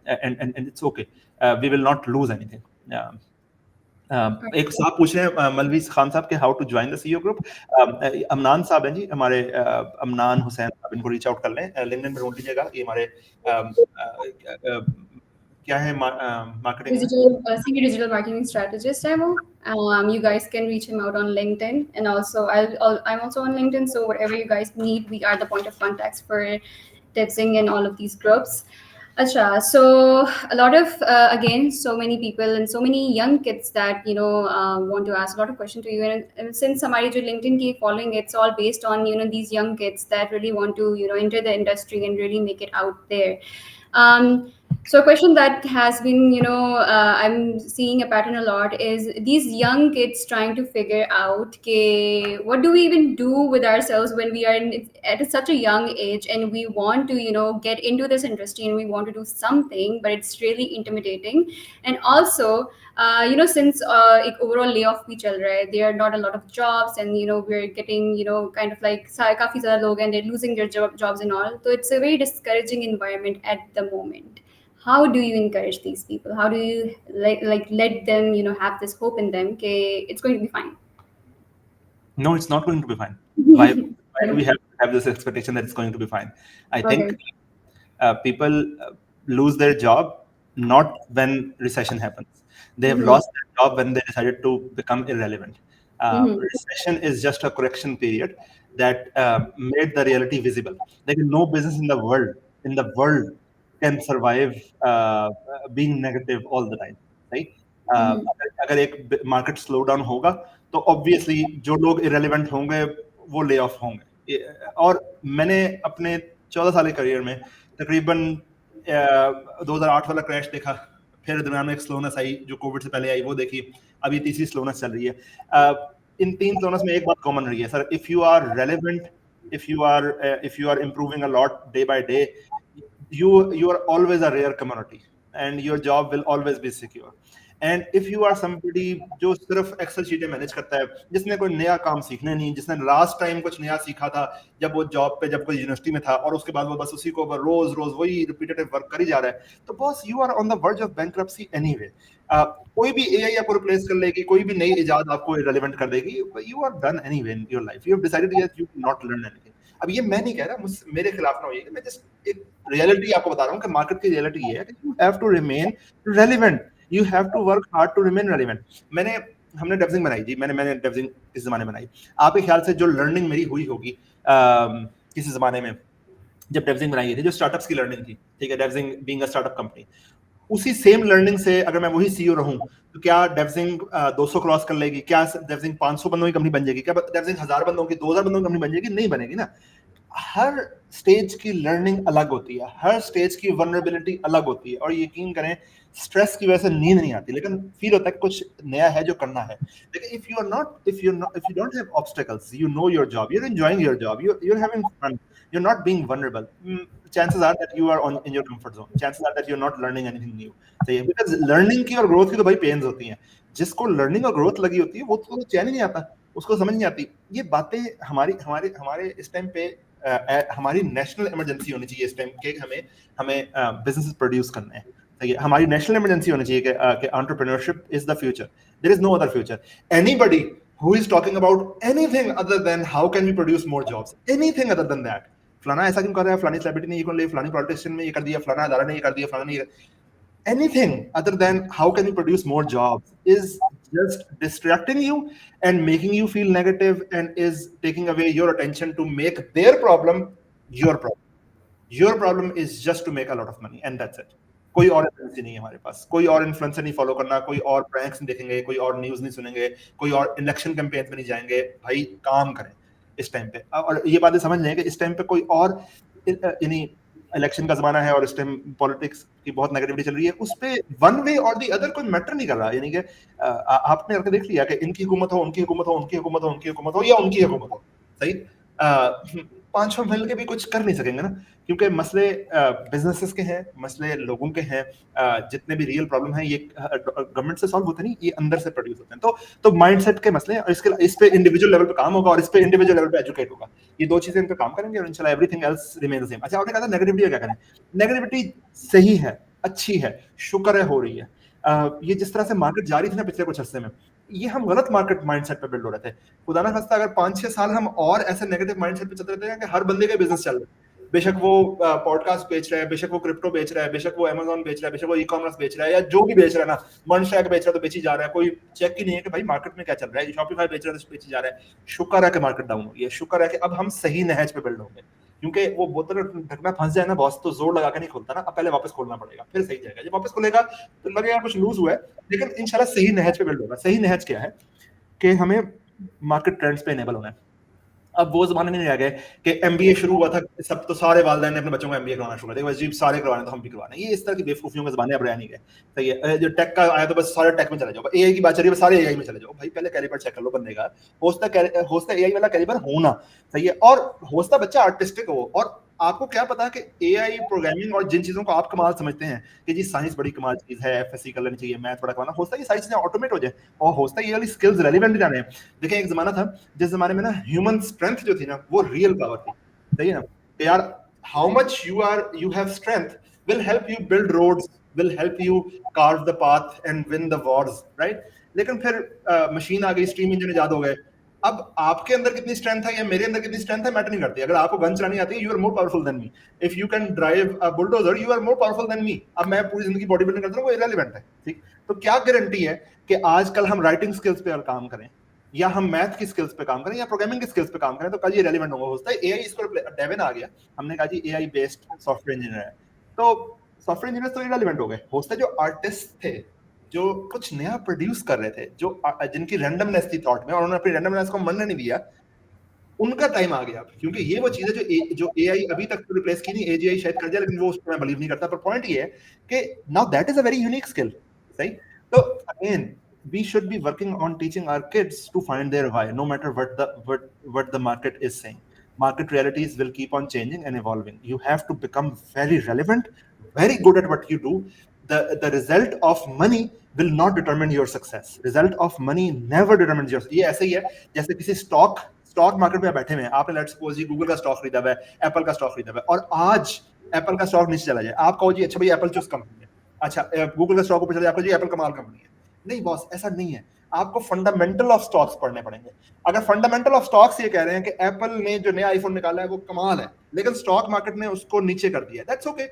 [SPEAKER 2] and it's okay. We will not lose anything. एक साहब पूछ रहे हैं मलवी खान साहब के how to join the CEO group. Amnan साहब हैं जी हमारे, अमनान हुसैन साहब, इनको रीच आउट कर लें, लिंक्डइन पे ढूंढ लीजिएगा। ये हमारे क्या है मार्केटिंग में।
[SPEAKER 1] Senior digital marketing strategist है वो. You guys can reach him out on LinkedIn, and also I'm also on LinkedIn. So whatever you guys need, we are the point of contacts for Devsinc and all of these groups. Acha, so a lot of again, so many people and so many young kids that want to ask a lot of questions to you, and since हमारी जो LinkedIn की following, it's all based on these young kids that really want to enter the industry and really make it out there. So a question that has been, I'm seeing a pattern a lot is these young kids trying to figure out, okay, what do we even do with ourselves when we are at such a young age and we want to, get into this industry and we want to do something, but it's really intimidating. And also, since एक overall layoff भी चल रहा है, there are not a lot of jobs, and we're getting kind of like काफी ज़्यादा लोग and they're losing their jobs and all. So it's a very discouraging environment at the moment. How do you encourage these people? How do you like let them have this hope in them? Okay, it's going to be fine.
[SPEAKER 2] No, it's not going to be fine. Why do we have this expectation that it's going to be fine? I think people lose their job not when recession happens. They have lost their job when they decided to become irrelevant. Recession is just a correction period that made the reality visible. Like no business in the world can survive being negative all the time, right? अगर एक market slow down होगा तो obviously जो लोग irrelevant होंगे वो lay off होंगे। और मैंने अपने 14 साल के करियर में तकरीबन 2008 वाला क्रैश देखा, फिर दरम्यान में एक स्लोनेस आई जो कोविड से पहले आई, वो देखी, अभी तीसरी स्लोनेस चल रही है। इन तीन स्लोनेस में एक बात कॉमन रही है sir, if you are relevant, if you are improving a lot day by day, you are always a rare commodity and your job will always be secure. And if you are somebody जो सिर्फ Excel शीटें manage करता है, जिसने कोई नया काम सीखना नहीं, जिसने लास्ट टाइम कुछ नया सीखा था जब वो जॉब पे, जब कोई यूनिवर्सिटी में था, और उसके बाद वो बस उसी को रोज रोज वही रिपीटेटिव वर्क कर ही जा रहा है, तो boss you are on the verge of bankruptcy anyway. कोई भी एआई आपको रिप्लेस कर लेगी, कोई भी नई इजाद आपको इरेलेवेंट कर देगी, you are done anyway in your life, you have decided that you can not learn anything. अब ये मैं नहीं कह रहा, मेरे खिलाफ ना होइए, मैं जस्ट एक रियलिटी आपको बता रहा हूँ कि मार्केट की रियलिटी ये है कि you have to remain relevant, you have to work hard to remain relevant। हमने डेवजिंक बनाई जी, मैंने डेवजिंक इस जमाने बनाई। आपके ख्याल से जो लर्निंग मेरी हुई होगी किसी जमाने में जब डेवजिंक बनाई थी, जो स्टार्टअप्स की लर्निंग थी, ठीक है, डेवजिंक बीइंग अ स्टार्टअप कंपनी, उसी सेम लर्निंग से अगर मैं वही सीईओ रहूं तो क्या डेवजिंक 200 क्रॉस कर लेगी? क्या डेवजिंक 500 बंदों की कंपनी बन जाएगी? क्या डेवजिंक 1000 बंदों की, 2000 बंदों की कंपनी बन जाएगी? नहीं बनेगी ना। हर स्टेज की लर्निंग अलग होती है, हर स्टेज की वल्नरेबिलिटी अलग होती है, और यकीन करें स्ट्रेस की वजह से नींद नहीं आती, लेकिन फील होता है कुछ नया है जो करना है। लेकिन if you don't have obstacles, you know your job, you are enjoying your job, you are having fun, you are not being vulnerable, chances are that you are in your comfort zone, chances are that you're not learning anything new। सही है, because learning की और growth की तो भाई pens होती हैं। जिसको learning और growth लगी होती है वो तो चैन ही नहीं आता, उसको समझ नहीं आती। ये बातें हमारे इस टाइम पे हमारी नेशनल इमरजेंसी होनी चाहिए इस टाइम के, हमें बिजनेस प्रोड्यूस करने हैं। हमारी नेशनल इमरजेंसी होनी चाहिए कि entrepreneurship is the future, there is no other future. Anybody who is talking about anything other than how can we produce more jobs, anything other than that, फलाना ऐसा क्यों कर रहा है, फलानी सेलिब्रिटी ने ये कर लिया, फलानी पॉलिटिशियन ने ये कर दिया, फलाना अदारा ने ये कर दिया, फलाना ने, anything other than how can we produce more jobs is just distracting you and making you feel negative and is taking away your attention to make their problem your problem। your problem is just to make a lot of money and that's it। कोई और influencer नहीं है हमारे पास, कोई और influencer नहीं follow करना, कोई और प्रैंक्स नहीं देखेंगे, कोई और न्यूज नहीं सुनेंगे, कोई और इलेक्शन कैंपेन में नहीं जाएंगे। भाई काम करें इस टाइम पे, और ये बातें समझ लें कि इस टाइम पे कोई और यानी इलेक्शन का जमाना है और इस टाइम पॉलिटिक्स की बहुत नेगेटिविटी चल रही है, उस पे वन वे और दी अदर कोई मैटर नहीं कर रहा। यानी कि आपने करके देख लिया कि इनकी हुकूमत हो, उनकी हुकूमत हो, उनकी हुकूमत हो, उनकी हुकूमत हो, या उनकी हुकूमत हो, सही, पांचों मिल के भी कुछ कर नहीं सकेंगे ना, क्योंकि मसले बिजनेसेस के हैं, मसले लोगों के हैं, जितने भी रियल प्रॉब्लम है ये गवर्नमेंट से सॉल्व होते नहीं, ये अंदर से प्रोड्यूस होते हैं। तो माइंडसेट के मसले हैं, और इस पे इंडिविजुअल लेवल पे काम होगा और इस पे इंडिविजुअल लेवल पे एजुकेट होगा। ये दो चीजें इन पे काम करेंगे और इंशाल्लाह everything else remain the same. अच्छा, आपने कहा था नेगेटिविटी क्या करें? नेगेटिविटी सही है, अच्छी है, शुक्र है हो रही है, ये जिस तरह से मार्केट जा रही थी ना पिछले कुछ अर्से में, ये हम गलत मार्केट माइंडसेट पे बिल्ड हो रहे थे। खुदा ना खास्ता अगर 5-6 साल हम और ऐसे नेगेटिव माइंडसेट पे चलते रहते हैं कि हर बंदे का बिजनेस चल रहा है, बेशक वो पॉडकास्ट बेच रहा है, बेशक वो क्रिप्टो बेच रहा है, बेशक वो अमेजोन बेच रहा है, बेशक वो ई कॉमर्स बेच रहा है, या जो भी बेच रहा है ना, मन शैक बेच रहा है तो बेची जा रहा है, कोई चेक ही नहीं है कि भाई मार्केट में क्या चल रहा है। शॉपिफाई बेच रहा है तो बेची जा रहा है। शुक्र है कि मार्केट डाउन हो गई है, शुक्र है कि अब हम सही नहज पे बिल्ड होंगे, क्योंकि वो बोतल ढकना फंस जाए ना बॉस, तो जोर लगा के नहीं खुलता ना, अब पहले वापस खोलना पड़ेगा, फिर सही जाएगा। जब वापस खुलेगा तो लगेगा कुछ लूज हुआ है, लेकिन इंशाल्लाह सही नहज पे बिल्ड होगा। सही नहज क्या है कि हमें मार्केट ट्रेंड्स पे इनेबल होना है। अब वो जमाने नहीं रह गए कि एमबीए शुरू हुआ था, सब तो सारे वालिदैन ने अपने बच्चों को एमबीए करवाना शुरू कर दिया, जी सारे करवाने तो हम भी करवाना। ये इस तरह की बेवकूफियों के जमाने अब रह नहीं गए। सही है, जो टेक का आया तो बस सारे टेक में चले जाओ, एआई की बात चल रही है सारे एआई में चले जाओ। भाई पहले कैलिबर चेक कर लो बंदे का, होस्ता एआई वाला कैलिबर होना। सही है, और होस्ता बच्चा आर्टिस्टिक हो। और आपको क्या पता है कि एआई प्रोग्रामिंग और जिन चीजों को आप कमाल समझते हैं कि जी साइंस बड़ी कमाल चीज है, एफएससी कर लेनी चाहिए, मैथ बड़ा कमाल, होस्ता ये सारी चीजें ऑटोमेट हो जाए और होस्ता ये वाली स्किल्स रेलिवेंट जाने। देखिए एक जमाना था जिस जमाने में ना ह्यूमन स्ट्रेंथ जो थी ना वो रियल पावर थी। सही है ना, कि यार how much you have strength will help you build roads, will help you carve the path and win the wars, right. लेकिन फिर मशीन आ गई, स्टीम इंजन इजाद हो गए। अब आपके अंदर कितनी स्ट्रेंथ है या मेरे अंदर कितनी स्ट्रेंथ है मैटर नहीं करती। अगर आपको गन चलानी आती है, you are more powerful than me. If you can drive a bulldozer, you are more powerful than me. अब मैं पूरी जिंदगी बॉडी बिल्डिंग करता हूँ, वो इररिलेवेंट है। ठीक, तो क्या गारंटी है कि आजकल हम राइटिंग स्किल्स पे काम करें, या हम मैथ की स्किल्स पे काम करें, या प्रोग्रामिंग की स्किल्स पे काम करें, तो कल ये रेलिवेंट होगा। होता है एआई इसको डेविन आ गया, हमने कहा जी एआई बेस्ड सॉफ्टवेयर इंजीनियर है, तो सॉफ्टवेयर इंजीनियर तो इररिलेवेंट हो गए। होता है जो आर्टिस्ट थे, जो कुछ नया प्रोड्यूस कर रहे थे, जो जिनकी रैंडमनेस थी थॉट में और उन्होंने अपनी रैंडमनेस को मरने नहीं दिया, उनका टाइम आ गया। क्योंकि ये वो चीज है जो एआई अभी तक तो रिप्लेस की नहीं, एजीआई शायद कर दिया, लेकिन वो उस पर मैं बिलीव नहीं करता। पर पॉइंट ये है कि now that is a very unique skill. सही, तो again we should be working on teaching our kids to find their why, no matter what the market is saying. Market realities will keep on changing and evolving. You have to become very relevant, very good at what you do. The result of money will not determine your success. Result of money never determines your, ये ऐसे ही है जैसे किसी stock market में बैठे हुए हैं, आपने लेट्स सपोज जी गूगल का स्टॉक खरीदा हुआ है, एप्पल का स्टॉक खरीदा हुआ है, और आज एप्पल का स्टॉक नीचे चला जाए, आप कहो जी अच्छा भाई एप्पल चूज कंपनी है, अच्छा गूगल का स्टॉक ऊपर चला जाए, आपको जी एप्पल कमाल कंपनी है। नहीं बॉस, ऐसा नहीं है। आपको फंडामेंटल ऑफ स्टॉक्स पढ़ने पड़ेंगे। अगर फंडामेंटल ऑफ स्टॉक्स ये कह रहे हैं कि एप्पल ने जो नया आईफोन निकाला है वो कमाल है, लेकिन स्टॉक मार्केट ने उसको नीचे कर दिया, दैट्स ओके,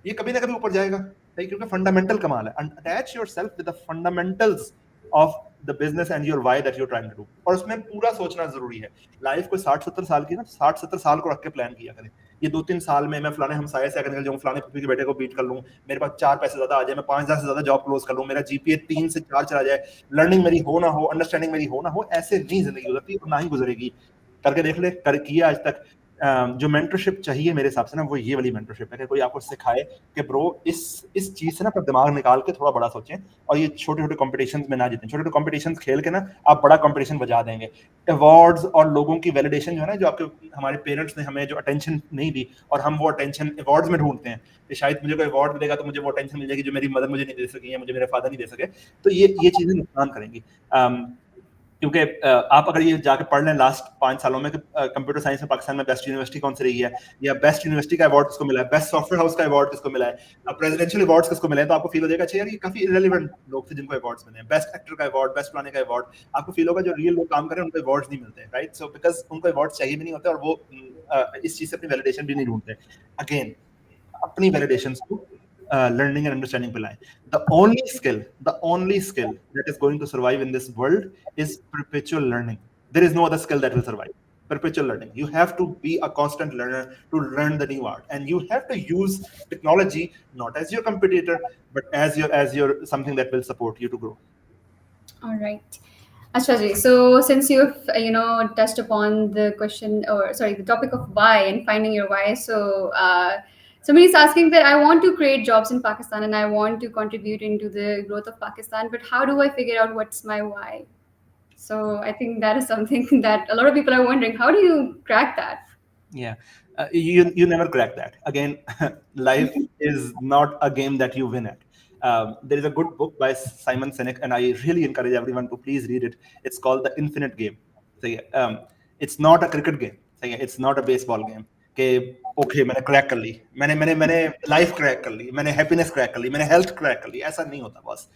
[SPEAKER 2] ये कभी ना कभी ऊपर जाएगा। सही, क्योंकि फंडामेंटल कमाल है। Attach yourself with the fundamentals of the business and your why that you are trying to do, और उसमें पूरा सोचना जरूरी है। लाइफ को 60-70 साल की ना, 60-70 साल को रख के प्लान किया करें। ये 2-3 साल में मैं फलाने हमसाये से निकल जाऊँ, फलाने पुप्पी के बेटे को बीट कर लूँ, मेरे पास 4 पैसे ज्यादा आ जाए, मैं 5,000 से ज्यादा जॉब क्लोज कर लूँ, मेरा जीपीए 3 से 4 चला जाए, लर्निंग मेरी हो ना हो, अंडरस्टैंडिंग मेरी हो ना हो, ऐसे नहीं जिंदगी गुजरती और ना ही गुजरेगी। करके देख ले, कर किया आज तक। जो मेंटरशिप चाहिए मेरे हिसाब से ना, वो ये वाली मेंटरशिप है कि कोई आपको सिखाए कि ब्रो इस चीज से ना अपना दिमाग निकाल के थोड़ा बड़ा सोचें, और ये छोटे छोटे कॉम्पिटिशन्स में ना जीतें। छोटे छोटे कॉम्पिटिशन्स खेल के ना आप बड़ा कॉम्पिटिशन बजा देंगे। अवार्ड्स और लोगों की वैलिडेशन जो है ना, जो आपके हमारे पेरेंट्स ने हमें जो अटेंशन नहीं दी, और हम वो अटेंशन अवार्ड्स में ढूंढते हैं कि शायद मुझे कोई अवार्ड मिलेगा तो मुझे वो अटेंशन मिल जाएगी जो मेरी मदर मुझे नहीं दे सकी, या मुझे मेरे फादर नहीं दे सके। तो ये चीजें नुकसान करेंगी। क्योंकि आप अगर ये जाके पढ़ लें लास्ट 5 सालों में कि कंप्यूटर साइंस में पाकिस्तान में बेस्ट यूनिवर्सिटी कौन सी रही है, या बेस्ट यूनिवर्सिटी का अवार्ड किसको मिला है, बेस्ट सॉफ्टवेयर हाउस का अवार्ड किसको मिला है, प्रेसिडेंशियल अवार्ड्स किसको मिले हैं, तो आपको फील हो जाएगा अच्छा यार ये काफी इररिलेवेंट लोग थे जिनको अवार्ड्स मिले हैं। बेस्ट एक्टर का अवार्ड, बेस्ट प्लाने का अवार्ड, आपको फील होगा जो रियल लोग काम कर रहे हैं उनको अवार्ड्स नहीं मिलते, राइट। सो बिकॉज उनको अवार्ड्स चाहिए भी नहीं होते, और वो इस चीज से अपनी वैलिडेशन भी नहीं ढूंढते। अगेन अपनी वैलिडेशंस को learning and understanding पे लाएं। The only skill that is going to survive in this world is perpetual learning. There is no other skill that will survive. Perpetual learning. You have to be a constant learner to learn the new art, and you have to use technology not as your competitor, but as your something that will support you to grow.
[SPEAKER 1] All right. Ashwaji, so since you've touched upon the question, or sorry, the topic of why and finding your why, so somebody's asking that I want to create jobs in Pakistan and I want to contribute into the growth of Pakistan, but how do I figure out what's my why? So I think that is something that a lot of people are wondering. How do you crack that?
[SPEAKER 2] Yeah, you never crack that. Again, life is not a game that you win at. There is a good book by Simon Sinek, and I really encourage everyone to please read it. It's called The Infinite Game. So, yeah, it's not a cricket game. So, yeah, it's not a baseball game. कि okay मैंने crack कर ली, मैंने मैंने मैंने life crack कर ली, मैंने happiness crack कर ली, मैंने हेल्थ क्रैक कर ली। ऐसा नहीं होता boss.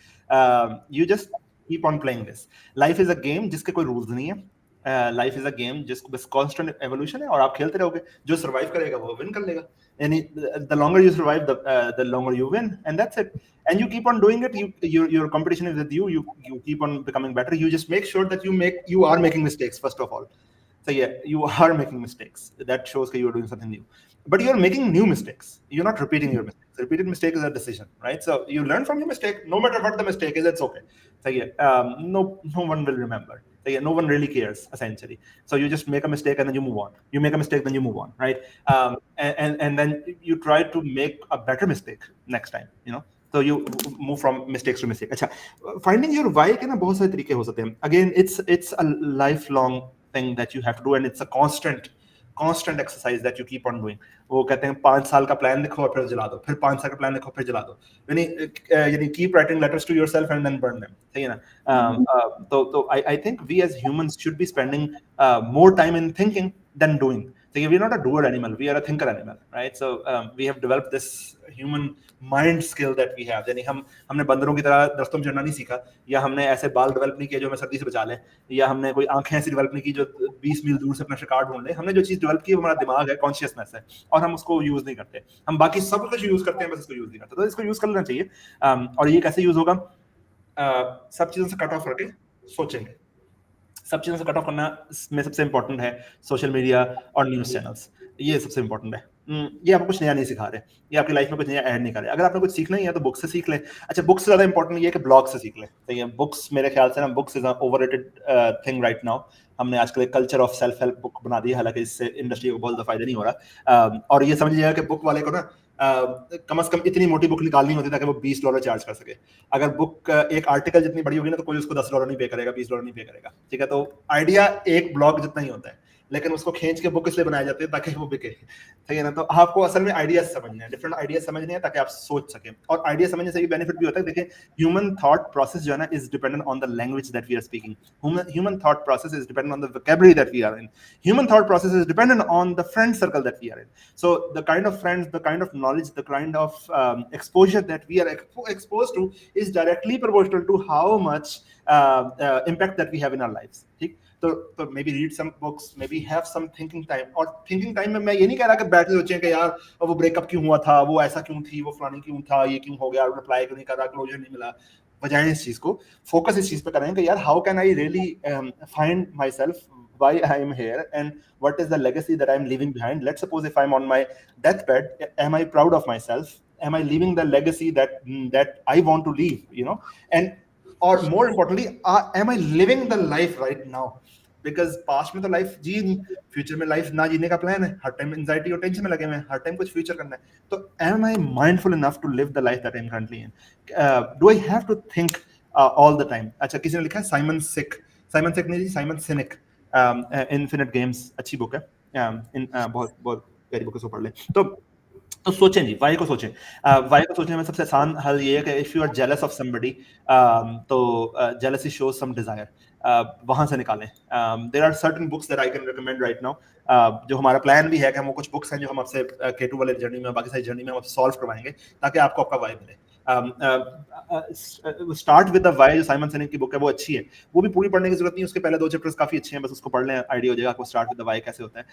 [SPEAKER 2] You just keep on playing this. Life is a game जिसके कोई रूल्स नहीं है। लाइफ इज अ गेम जिसको बस कांस्टेंट एवोल्यूशन है, और आप खेलते रहोगे। जो सर्वाइव करेगा वो विन कर लेगा। यानी the longer you survive the longer you win, and that's it. And you keep on doing it. Your competition is with you. You keep on becoming better. You just make sure that you are making mistakes first of all. So yeah, you are making mistakes. That shows that you are doing something new. But you're making new mistakes. You're not repeating your mistakes. Repeated mistake is a decision, right? So you learn from your mistake. No matter what the mistake is, it's okay. So yeah, no one will remember. So yeah, no one really cares essentially. So you just make a mistake and then you move on. You make a mistake, then you move on, right? And then you try to make a better mistake next time. So you move from mistakes to mistake. अच्छा, finding your why के ना बहुत सारे तरीके हो सकते हैं. Again, it's a lifelong thing that you have to do, and it's a constant exercise that you keep on doing. वो कहते हैं 5 साल का प्लान लिखो और फिर जला दो, फिर 5 साल का प्लान लिखो फिर जला दो। यानी keep writing letters to yourself and then burn them. सही है ना? तो I think we as humans should be spending more time in thinking than doing. So we're not a doer animal, we are a thinker animal, right? So we have developed this human mind skill that we have. यानी हमने बंदरों की तरह दरख्तों में चढ़ना नहीं सीखा, या हमने ऐसे बाल डेवलप नहीं किए जो हमें सर्दी से बचा लें, या हमने कोई आंखें ऐसी डेवलप नहीं की जो 20 मील दूर से अपना शिकार ढूंढ ले। हमने जो चीज डेवलप की वो हमारा दिमाग है, कॉन्शियसनेस है, और हम उसको यूज नहीं करते। हम बाकी सब कुछ यूज करते हैं, बस इसको यूज नहीं करते। तो इसको यूज कर लेना चाहिए। और ये कैसे यूज होगा? सब चीजों से कट ऑफ करके सोचेंगे। सब चीज़ों से कट ऑफ करना में सबसे इंपॉर्टेंट है सोशल मीडिया और न्यूज़ चैनल्स। ये सबसे इंपॉर्टेंट है। ये आपको कुछ नया नहीं सिखा रहे, ये आपकी लाइफ में कुछ नया ऐड नहीं कर रहे। अगर आपने कुछ सीखना ही है तो बुक से सीख लें। अच्छा, बुक से ज़्यादा इंपॉर्टेंट ये है कि ब्लॉग से सीख लें। तो ये बुक्स मेरे ख्याल से ना, books is overrated thing right now. हमने आजकल एक culture of self help book बना दी है, हालांकि इससे इंडस्ट्री को बहुत ज़्यादा फायदा नहीं हो रहा। और ये समझ लीजिएगा कि बुक वाले को ना कम से कम इतनी मोटी बुक निकालनी होती ताकि वो $20 चार्ज कर सके। अगर बुक एक आर्टिकल जितनी बड़ी होगी ना, तो कोई उसको $10 नहीं पे करेगा, $20 नहीं पे करेगा। ठीक है, तो आइडिया एक ब्लॉग जितना ही होता है, लेकिन उसको खींच के बुक इसलिए बनाए जाते हैं ताकि वो बिके। ठीक है ना? तो आपको असल में आइडियाज समझने हैं, डिफरेंट आइडियाज समझने हैं ताकि आप सोच सकें। और आइडिया समझने से ये बेनिफिट भी होता है। देखिए, ह्यूमन थॉट प्रोसेस जो है ना, is dependent on the language that we are speaking. Human thought process is dependent on the vocabulary that we are in. Human thought process is dependent on the friend circle that we are in. So the kind of friends, the kind of knowledge, the kind of exposure that we are exposed to is directly proportional to how much impact that we have in our lives. ठीक? तो maybe read some books, maybe have some thinking time. और thinking time में मैं ये नहीं कह रहा कि बैठ के सोचें कि यार वो ब्रेकअप क्यों हुआ था, वो ऐसा क्यों थी, वो फलानी क्यों था, ये क्यों हो गया, रिप्लाई क्यों नहीं कर रहा, क्लोजर नहीं मिला। बजाय इस चीज को फोकस इस चीज पे करें कि यार how can I really find my self, why I am here, and what is the legacy that I am leaving behind. Let's suppose if I'm on my deathbed, am I proud of myself? Am I leaving the legacy that I want to leave? And or more importantly, am I living the life right now? Because past में तो life जी नहीं, future में life ना जीने का plan है, हर time anxiety और tension में लगे हुए हैं, हर टाइम कुछ फ्यूचर करना है। तो am I mindful enough to live the life that I'm currently in? Do I have to think all the time? अच्छा, किसी ने लिखा है साइमन सिक नहीं जी, साइमन सिनिक। इन्फिनिट गेम्स अच्छी बुक है। बहुत बहुत प्यारी बुक है, उसको पढ़ ले। तो सोचें जी, वाई को सोचें। वाई को सोचने में सबसे आसान हल ये है कि if you are jealous of somebody, तो जेलसी शोज सम डिजायर, वहां से निकालें। There are certain books that I can recommend right now. जो हमारा प्लान भी है कि हम वो कुछ बुक्स हैं जो हम आपसे K2 वाले जर्नी में, बाकी सारी जर्नी में हम आपसे सॉल्व करवाएंगे ताकि आपको आपका वाई मिले। स्टार्ट विद द वाई, जो साइमन सिनेक की बुक है, वो अच्छी है। वो भी पूरी पढ़ने की जरूरत नहीं है, उसके पहले 2 चैप्टर्स काफी अच्छे हैं, बस उसको पढ़ लें, आइडिया हो जाएगा आपको स्टार्ट विद द वाई कैसे होता है।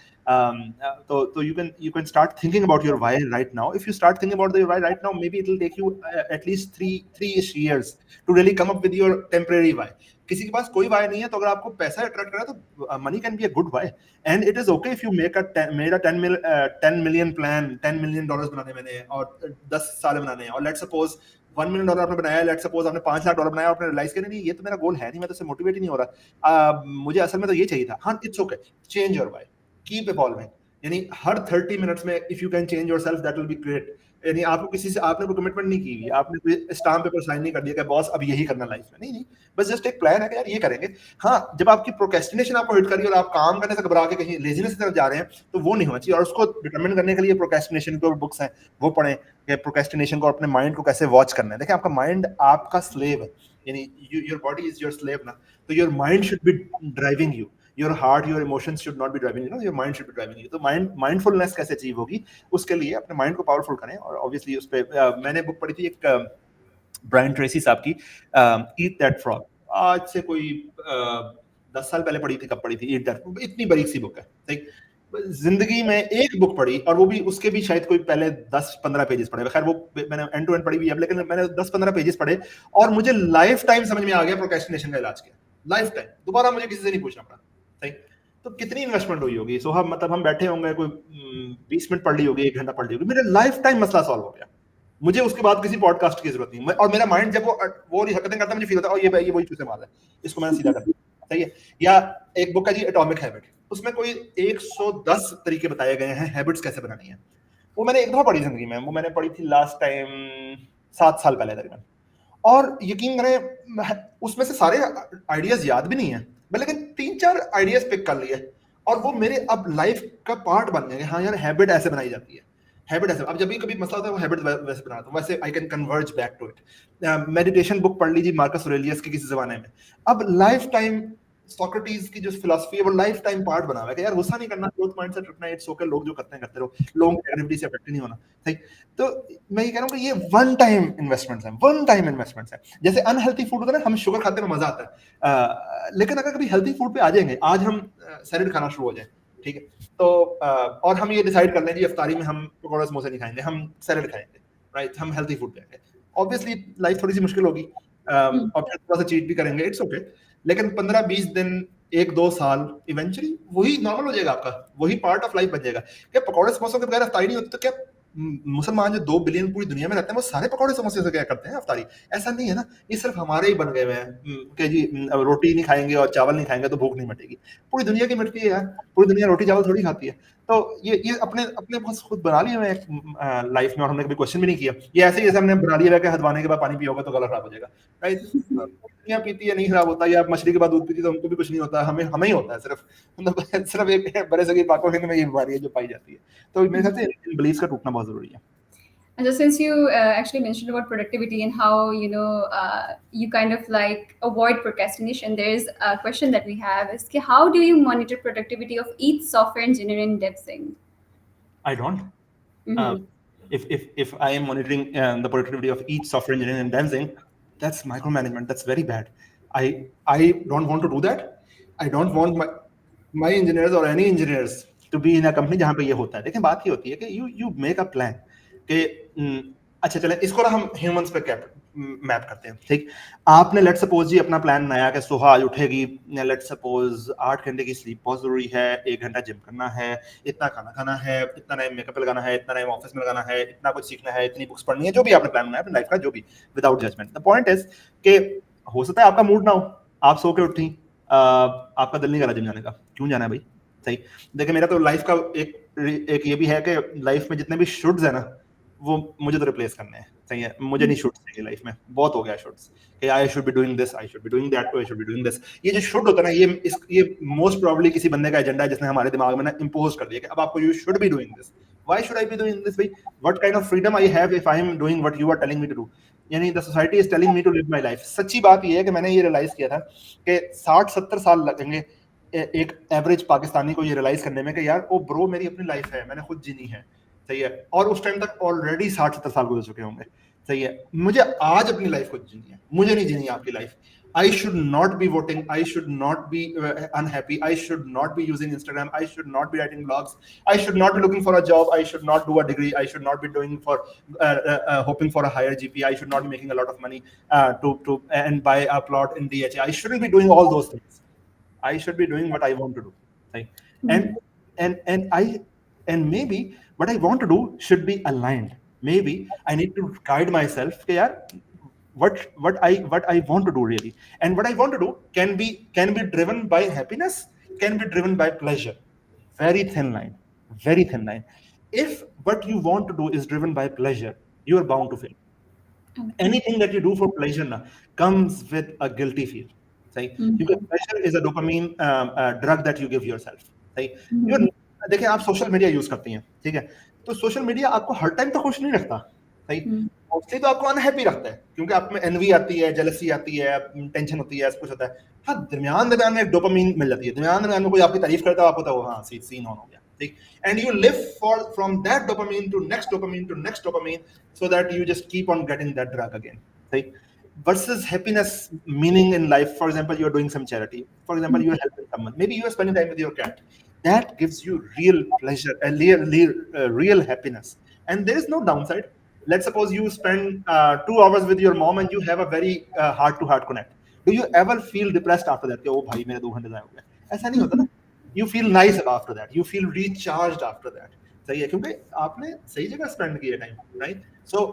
[SPEAKER 2] तो you can start thinking about your why right now. If you start thinking about your why right now, maybe it will take you at least 3-ish years to really come up with your temporary why. किसी के पास कोई Y नहीं है, तो अगर आपको पैसा attract कर रहा है तो money can be a good why, and it is okay if you made a 10 million plan, $10 million बनाने मैंने, और 10 साल बनाने हैं, और लेट्स सपोज $1 million आपने बनाया, लेट्स सपोज आपने $5 लाख बनाया, आपने रियलाइज किया नहीं ये तो मेरा गोल है नहीं, मैं तो इससे मोटिवेट ही नहीं हो रहा, मुझे असल में तो ये चाहिए था। हाँ, it's okay, change your why, keep evolving. यानी हर 30 मिनट्स में if you can change yourself, that will be great. यानी आपको किसी से, आपने कोई कमिटमेंट नहीं की हुई, आपने कोई स्टाम्प पेपर साइन नहीं कर दिया कि बॉस अब यही करना लाइफ में, नहीं, बस जस्ट एक प्लान है कि यार ये करेंगे। हाँ, जब आपकी प्रोक्रेस्टिनेशन आपको हिट करी और आप काम करने से घबरा के कहीं लेजीनेस की तरफ जा रहे हैं, तो वो नहीं होना चाहिए। और उसको डिटरमिन करने के लिए प्रोक्रेस्टिनेशन के बुक्स हैं, वो पढ़ें कि प्रोक्रेस्टिनेशन को, अपने माइंड को कैसे वॉच करना है। देखिए, आपका माइंड आपका स्लेव है, यानी your body is your slave ना, तो your mind should be driving you. Your heart, your emotions should not be driving you, your mind should be driving you. तो माइंडफुलनेस कैसे अचीव होगी, उसके लिए अपने माइंड को पावरफुल करें। और ऑब्वियसली उस पर मैंने बुक पढ़ी थी एक ब्रायन ट्रेसी साहब की, ईट दैट फ्रॉग। आज से कोई 10 साल पहले पढ़ी थी। कब पढ़ी थी? ईट दैट, इतनी बारीक सी बुक है। ठीक, जिंदगी में एक बुक पढ़ी, और वो भी उसके भी शायद कोई पहले 10-15 पेजेस पढ़े। खैर वो मैंने एंड टू एंड पढ़ी हुई है, लेकिन मैंने 10-15 पेजेस पढ़े और मुझे लाइफ टाइम समझ में आ गया प्रोक्रेस्टिनेशन का इलाज क्या। लाइफ टाइम, दोबारा मुझे किसी से नहीं पूछना पड़ा। सही, तो कितनी इन्वेस्टमेंट हुई होगी? सो हम मतलब हम बैठे होंगे, कोई 20 मिनट पढ़ ली होगी, 1 घंटा पढ़ ली होगी, मेरा लाइफ टाइम मसला सॉल्व हो गया। मुझे उसके बाद किसी पॉडकास्ट की जरूरत नहीं। और मेरा माइंड जब वो हरकतें करता है, मुझे फील होता है ये वही चूसे मार रहा है, इसको मैंने सीधा कर दिया। सही है। या एक बुक है जी एटॉमिक हैबिट, उसमें कोई 110 तरीके बताए गए हैं हैबिट्स कैसे बनानी है। वो मैंने एक दफा पढ़ी जिंदगी में, वो मैंने पढ़ी थी लास्ट टाइम 7 साल पहले तकरीबन। और यकीन करें उसमें से सारे आइडियाज याद भी नहीं है, लेकिन 3-4 आइडियाज पिक कर लिए और वो मेरे अब लाइफ का पार्ट बन गए। हाँ यार, हैबिट ऐसे बनाई जाती है, हैबिट ऐसे। अब जब भी कभी मसला होता है, वो हैबिट वैसे बनाता हूँ, वैसे I can converge back to it. Meditation book पढ़ लीजिए मार्कस ऑरेलियस की किसी जमाने में। अब लाइफ टाइम सोक्रेटिस की जो फिलॉसफी है वो लाइफ टाइम पार्ट बना हुआ है कि यार गुस्सा नहीं करना, ग्रोथ माइंडसेट रखना, इट्स ओके, लोग जो करते हैं करते रहो, लोगों की नेगेटिविटी से अफेक्ट नहीं होना। सही। तो मैं ये कह रहा हूँ कि ये वन टाइम इन्वेस्टमेंट्स हैं, वन टाइम इन्वेस्टमेंट्स हैं। जैसे अनहेल्थी फूड होता है ना, हम शुगर खाते में मजा आता है, लेकिन अगर कभी हेल्थी फूड पे आ जाएंगे, आज हम सैलेड खाना शुरू हो जाए, ठीक है, तो और हम ये डिसाइड कर लें जी इफ्तारी में हम पकौड़े समोसे नहीं खाएंगे, हम सैलेड खाएंगे, राइट, हम हेल्थी फूड खाएंगे। ऑब्वियसली लाइफ थोड़ी सी मुश्किल होगी, और फिर थोड़ा सा चीट भी करेंगे, इट्स ओके। लेकिन 15-20 दिन, 1-2 साल, इवेंचुअली वही नॉर्मल हो जाएगा आपका, वही पार्ट ऑफ लाइफ बन जाएगा। क्या पकौड़े समोसों के बगैर अफ्तारी नहीं होती? तो क्या मुसलमान जो 2 बिलियन पूरी दुनिया में रहते हैं वो सारे पकौड़े समोसे से क्या करते हैं अफ्तारी? ऐसा नहीं है ना, ये सिर्फ हमारे ही बन गए हुए हैं कि जी रोटी नहीं खाएंगे और चावल नहीं खाएंगे तो भूख नहीं मिटेगी। पूरी दुनिया की मिटती है यार, पूरी दुनिया रोटी चावल थोड़ी खाती है। तो ये अपने अपने बस खुद बना लिए हुए लाइफ में, और हमने कभी क्वेश्चन भी नहीं किया। ये ऐसे ही जैसे हमने बना लिया है कि हदवाने के बाद पानी पियोगे तो गला खराब हो जाएगा, राइट। दुनिया पीती है, नहीं खराब होता। या मछली के बाद दूध पीती है तो हमको भी कुछ नहीं होता, हमें हमें ही होता है सिर्फ। मतलब सिर्फ एक बड़े सगीर पाकों हिंद में ये बीमारी है जो पाई जाती है। तो मेरे ख्याल से इन बिलीफ का टूटना बहुत जरूरी है।
[SPEAKER 1] And just since you actually mentioned about productivity and how you kind of like avoid procrastination, there's a question that we have is कि how do you monitor productivity of each software engineer in Devsinc?
[SPEAKER 2] I don't.
[SPEAKER 1] Mm-hmm.
[SPEAKER 2] If I am monitoring the productivity of each software engineer in Devsinc, that's micromanagement. That's very bad. I don't want to do that. I don't want my engineers or any engineers to be in a company जहाँ पे ये होता है। लेकिन बात ये होती है कि you make a plan कि अच्छा चले इसको ना हम ह्यूमंस पे कैप मैप करते हैं। ठीक, आपने लेट सपोज जी अपना प्लान बनाया कि सुहा आज उठेगी, लेट सपोज 8 घंटे की स्लीप बहुत जरूरी है, 1 घंटा जिम करना है, इतना खाना खाना है, इतना टाइम मेकअप लगाना है, इतना टाइम ऑफिस में लगाना है, इतना कुछ सीखना है, इतनी बुक्स पढ़नी है, जो भी आपने प्लान बनाया अपनी लाइफ का, जो भी, without judgement. The point is कि हो सकता है आपका मूड ना हो, आप सो के उठी, आपका दिल नहीं करा जिम जाने का, क्यों जाना है भाई? सही। देखिए मेरा तो लाइफ का एक ये भी है कि लाइफ में जितने भी शुड्स है ना, वो मुझे तो रिप्लेस करने हैं। सही है, मुझे नहीं शुड्स चाहिए लाइफ में, बहुत हो गया शुड्स कि I should be doing this, I should be doing that, I should be doing this. ये जो शुड होता है ना, ये मोस्ट प्रोबब्ली किसी बंदे का एजेंडा है जिसने हमारे दिमाग में ना इंपोज कर दिया कि अब आपको you should be doing this. Why should I be doing this भाई? What kind of freedom I have if I am doing what you are telling me to do? यानी the society is telling me to live my life. सच्ची बात ये है कि मैंने ये realise किया था कि 60-70 साल लगेंगे एक एवरेज पाकिस्तानी को ये रियलाइज करने में कि यार ओ ब्रो मेरी अपनी लाइफ है, मैंने खुद जीनी है। सही है, और उस टाइम तक ऑलरेडी 60-70 साल गुजर चुके होंगे। सही है, मुझे आज अपनी लाइफ खुद जीनी है, मुझे नहीं जीनी आपकी life. I should not be voting. I should not be unhappy. I should not be using Instagram. I should not be writing blogs. I should not be looking for a job. I should not do a degree. I should not be doing for hoping for a higher GPA. I should not be making a lot of money to and buy a plot in DHA. I shouldn't be doing all those things. I should be doing what I want to do. Right? And and maybe what I want to do should be aligned. Maybe I need to guide myself. कि यार what I want to do really, and what I want to do can be driven by happiness, can be driven by pleasure. Very thin line, very thin line. If what you want to do is driven by pleasure, you are bound to fail. Anything that you do for pleasure na comes with a guilty feel. Right? Because pleasure is a dopamine drug that you give yourself. Right? You're देखिए आप social media use करती हैं, ठीक है, तो social media आपको हर time तो खुश नहीं रखता। सही, मोस्टली तो आपको अनहैप्पी रखता है, क्योंकि आप में एनवी आती है, जेलसी आती है, टेंशन होती है, कुछ होता है। हाँ, दरमियान में एक डोपामीन मिल जाती है, दरमियान में कोई आपकी तारीफ करता है, आपको तो हाँ सीन ऑन हो गया, ठीक। And you live for from that dopamine to next dopamine to next dopamine, so that you just keep on getting that drug again, ठीक। Versus happiness, meaning in life. For example, you are doing some charity. For example, you are helping someone. Maybe you are spending time with your cat. That gives you real pleasure, a real happiness. And there is no downside. Let's suppose you spend 2 hours with your mom and you have a very heart-to-heart connect. Do you ever feel depressed after that? Oh, bhai, mere 2 घंटे ज़ाया हो गए. ऐसा नहीं होता ना. You feel nice after that. You feel recharged after that. सही है, क्योंकि आपने सही जगह spend किया time, right? So